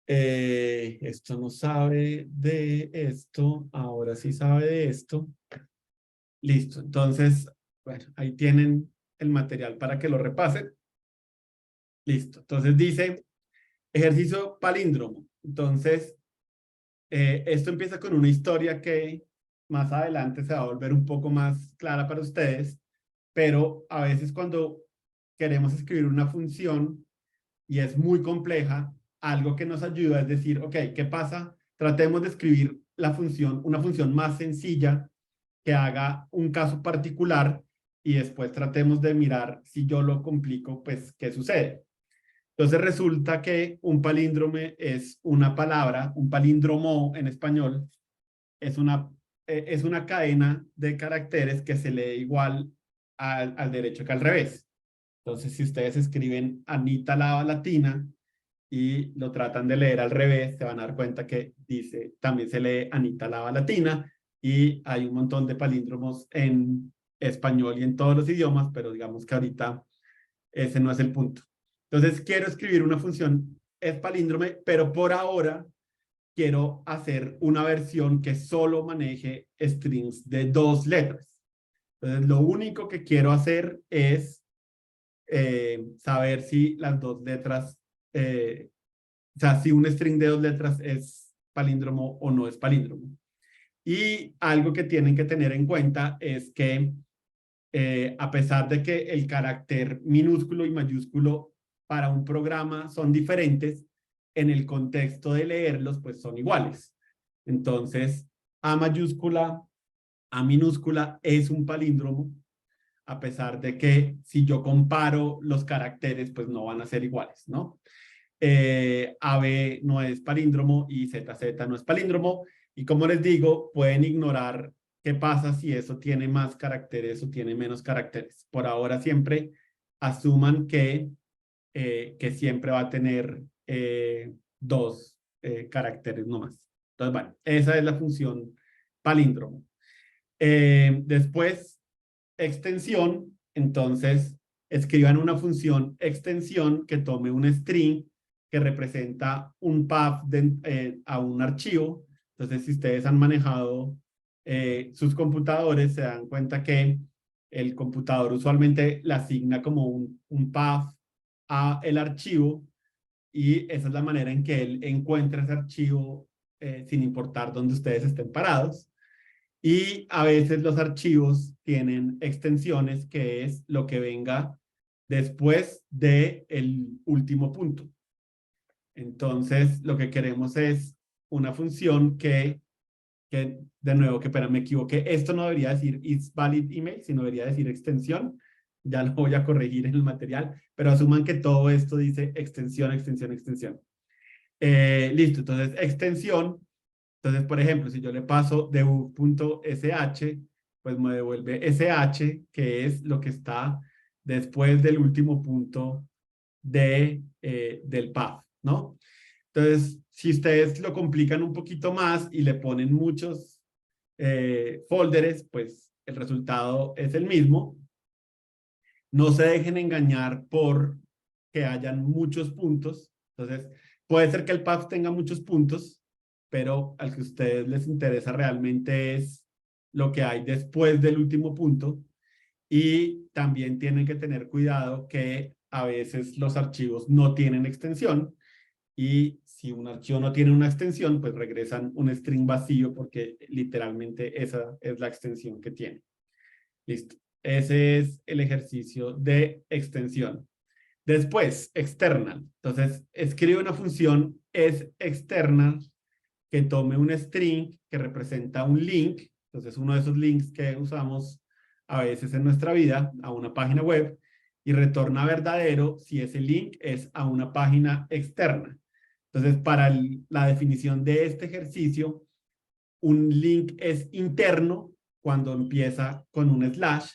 Esto no sabe de esto, ahora sí sabe de esto. Listo, entonces, bueno, ahí tienen el material para que lo repasen. Listo, entonces dice ejercicio palíndromo. Entonces, esto empieza con una historia que más adelante se va a volver un poco más clara para ustedes, pero a veces cuando queremos escribir una función y es muy compleja, algo que nos ayuda es decir, ok, ¿qué pasa? Tratemos de escribir la función, una función más sencilla que haga un caso particular, y después tratemos de mirar si yo lo complico, pues, ¿qué sucede? Entonces resulta que un palíndrome es una palabra, un palíndromo en español, es una cadena de caracteres que se lee igual al derecho que al revés. Entonces, si ustedes escriben Anita Lava Latina y lo tratan de leer al revés, se van a dar cuenta que dice, también se lee Anita Lava Latina, y hay un montón de palíndromos en español y en todos los idiomas, pero digamos que ahorita ese no es el punto. Entonces, quiero escribir una función, es palíndrome, pero por ahora quiero hacer una versión que solo maneje strings de 2 letras. Entonces, lo único que quiero hacer es saber si las 2 letras, o sea, si un string de 2 letras es palíndromo o no es palíndromo. Y algo que tienen que tener en cuenta es que a pesar de que el carácter minúsculo y mayúsculo para un programa son diferentes, en el contexto de leerlos, pues son iguales. Entonces, A mayúscula, A minúscula es un palíndromo, a pesar de que si yo comparo los caracteres, pues no van a ser iguales, ¿no? AB no es palíndromo y ZZ no es palíndromo. Y como les digo, pueden ignorar qué pasa si eso tiene más caracteres o tiene menos caracteres. Por ahora siempre asuman que siempre va a tener 2 caracteres nomás. Entonces, bueno, esa es la función palíndromo. Después, extensión. Entonces, escriban una función extensión que tome un string que representa un path a un archivo. Entonces, si ustedes han manejado sus computadores, se dan cuenta que el computador usualmente le asigna como un path a el archivo, y esa es la manera en que él encuentra ese archivo sin importar dónde ustedes estén parados. Y a veces los archivos tienen extensiones, que es lo que venga después del último punto. Entonces, lo que queremos es una función que de nuevo, que pena, me equivoqué. Esto no debería decir isValidImage, sino debería decir extensión. Ya lo voy a corregir en el material, pero asuman que todo esto dice extensión, extensión, extensión. Listo, entonces extensión. Entonces, por ejemplo, si yo le paso debug.sh, pues me devuelve sh, que es lo que está después del último punto del path, ¿no? Entonces, si ustedes lo complican un poquito más y le ponen muchos folders, pues el resultado es el mismo. No se dejen engañar por que hayan muchos puntos. Entonces, puede ser que el path tenga muchos puntos, pero al que a ustedes les interesa realmente es lo que hay después del último punto. Y también tienen que tener cuidado que a veces los archivos no tienen extensión. Y si un archivo no tiene una extensión, pues regresan un string vacío porque literalmente esa es la extensión que tiene. Listo. Ese es el ejercicio de extensión. Después, external. Entonces, escribe una función es externa que tome un string que representa un link. Entonces, uno de esos links que usamos a veces en nuestra vida a una página web y retorna verdadero si ese link es a una página externa. Entonces, para la definición de este ejercicio, un link es interno cuando empieza con un slash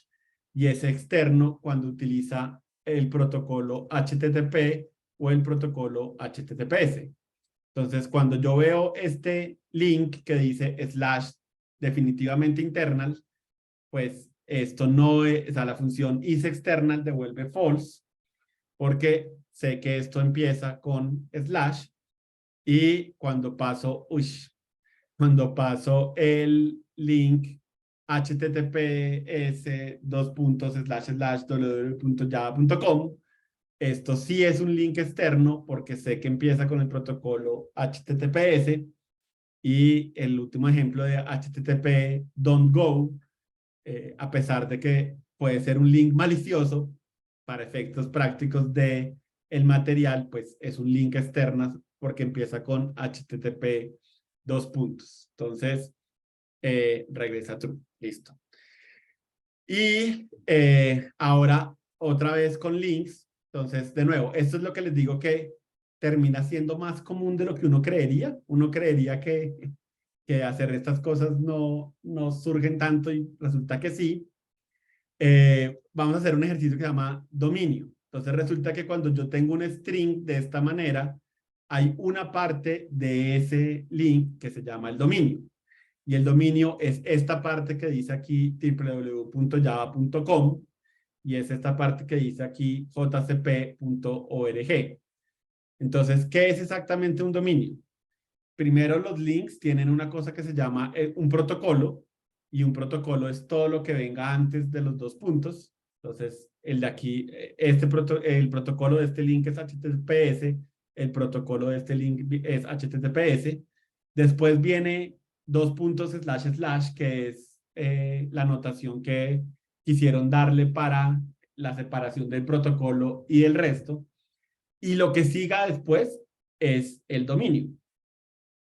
y es externo cuando utiliza el protocolo HTTP o el protocolo HTTPS. Entonces, cuando yo veo este link que dice slash definitivamente internal, pues esto no es, o sea, la función isExternal devuelve false porque sé que esto empieza con slash y cuando paso el link https://www.java.com, esto sí es un link externo porque sé que empieza con el protocolo HTTPS y el último ejemplo de HTTP don't go, a pesar de que puede ser un link malicioso para efectos prácticos de el material, pues es un link externo porque empieza con HTTP dos puntos. Entonces, regresa true. Listo. Y ahora, otra vez con links. Entonces, de nuevo, esto es lo que les digo que termina siendo más común de lo que uno creería. Uno creería que hacer estas cosas no surgen tanto y resulta que sí. Vamos a hacer un ejercicio que se llama dominio. Entonces, resulta que cuando yo tengo un string de esta manera, hay una parte de ese link que se llama el dominio. Y el dominio es esta parte que dice aquí www.java.com y es esta parte que dice aquí jcp.org. Entonces, ¿qué es exactamente un dominio? Primero, los links tienen una cosa que se llama un protocolo y un protocolo es todo lo que venga antes de los dos puntos. Entonces, el de aquí, el protocolo de este link es HTTPS, el protocolo de este link es HTTPS. Después viene dos puntos // que es la notación que quisieron darle para la separación del protocolo y el resto. Y lo que siga después es el dominio.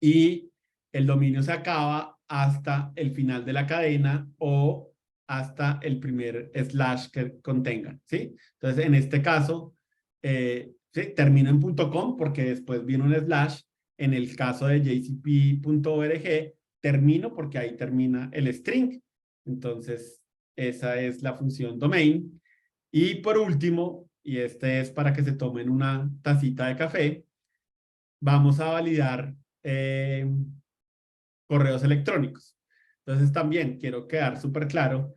Y el dominio se acaba hasta el final de la cadena o hasta el primer slash que contenga, ¿sí? Entonces, en este caso, ¿sí? Termino en .com porque después viene un slash. En el caso de jcp.org, termino porque ahí termina el string. Entonces, esa es la función domain. Y por último, y este es para que se tomen una tacita de café, vamos a validar correos electrónicos. Entonces también quiero quedar súper claro,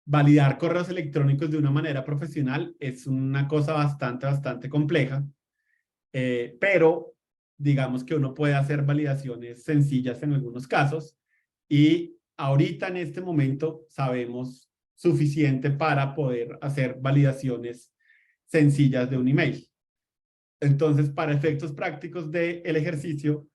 validar correos electrónicos de una manera profesional es una cosa bastante compleja, pero digamos que uno puede hacer validaciones sencillas en algunos casos y ahorita en este momento sabemos suficiente para poder hacer validaciones sencillas de un email. Entonces, para efectos prácticos del ejercicio,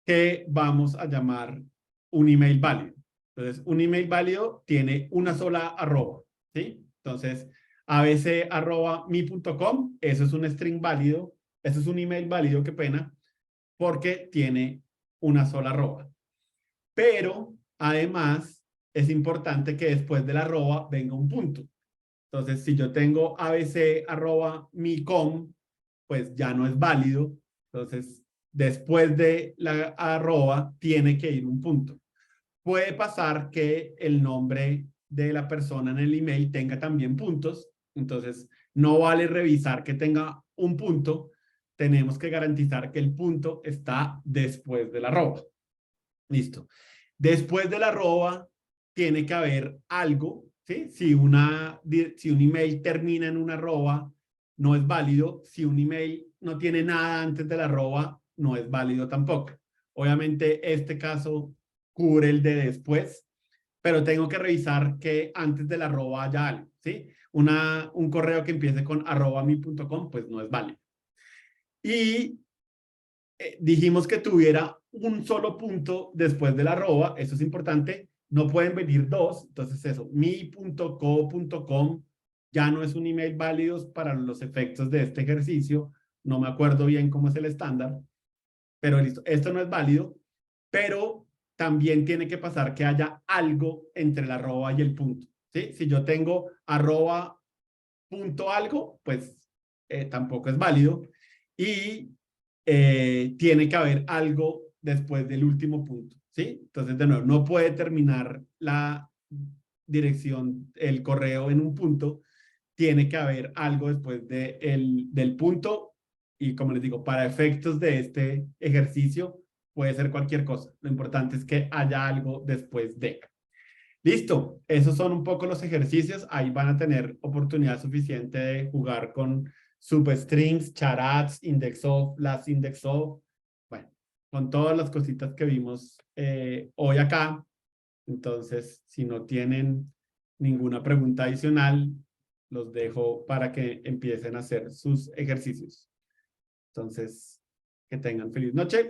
que vamos a llamar un email válido. Entonces, un email válido tiene una sola arroba, ¿sí? Entonces, abc@mi.com, eso es un string válido, eso es un email válido, qué pena, porque tiene una sola arroba. Pero, además, es importante que después de la arroba venga un punto. Entonces, si yo tengo abc@mi.com, pues ya no es válido. Entonces, después de la arroba tiene que ir un punto. Puede pasar que el nombre de la persona en el email tenga también puntos. Entonces, no vale revisar que tenga un punto. Tenemos que garantizar que el punto está después de la arroba. Listo. Después del arroba tiene que haber algo, ¿sí? Si un email termina en un arroba, no es válido. Si un email no tiene nada antes del arroba, no es válido tampoco. Obviamente este caso cubre el de después, pero tengo que revisar que antes del arroba haya algo, ¿sí? Un correo que empiece con @mi.com, pues no es válido. Y dijimos que tuviera un solo punto después del arroba, eso es importante, no pueden venir dos, entonces eso, mi.co.com ya no es un email válido para los efectos de este ejercicio, no me acuerdo bien cómo es el estándar, pero listo, esto no es válido, pero también tiene que pasar que haya algo entre el arroba y el punto, ¿sí? Si yo tengo arroba punto algo, pues tampoco es válido, y tiene que haber algo después del último punto, ¿sí? Entonces, de nuevo, no puede terminar la dirección, el correo en un punto, tiene que haber algo después del punto, y como les digo, para efectos de este ejercicio, puede ser cualquier cosa. Lo importante es que haya algo después de. Listo, esos son un poco los ejercicios. Ahí van a tener oportunidad suficiente de jugar con substrings, charats, indexof, las indexof, bueno, con todas las cositas que vimos hoy acá. Entonces, si no tienen ninguna pregunta adicional, los dejo para que empiecen a hacer sus ejercicios. Entonces, que tengan feliz noche.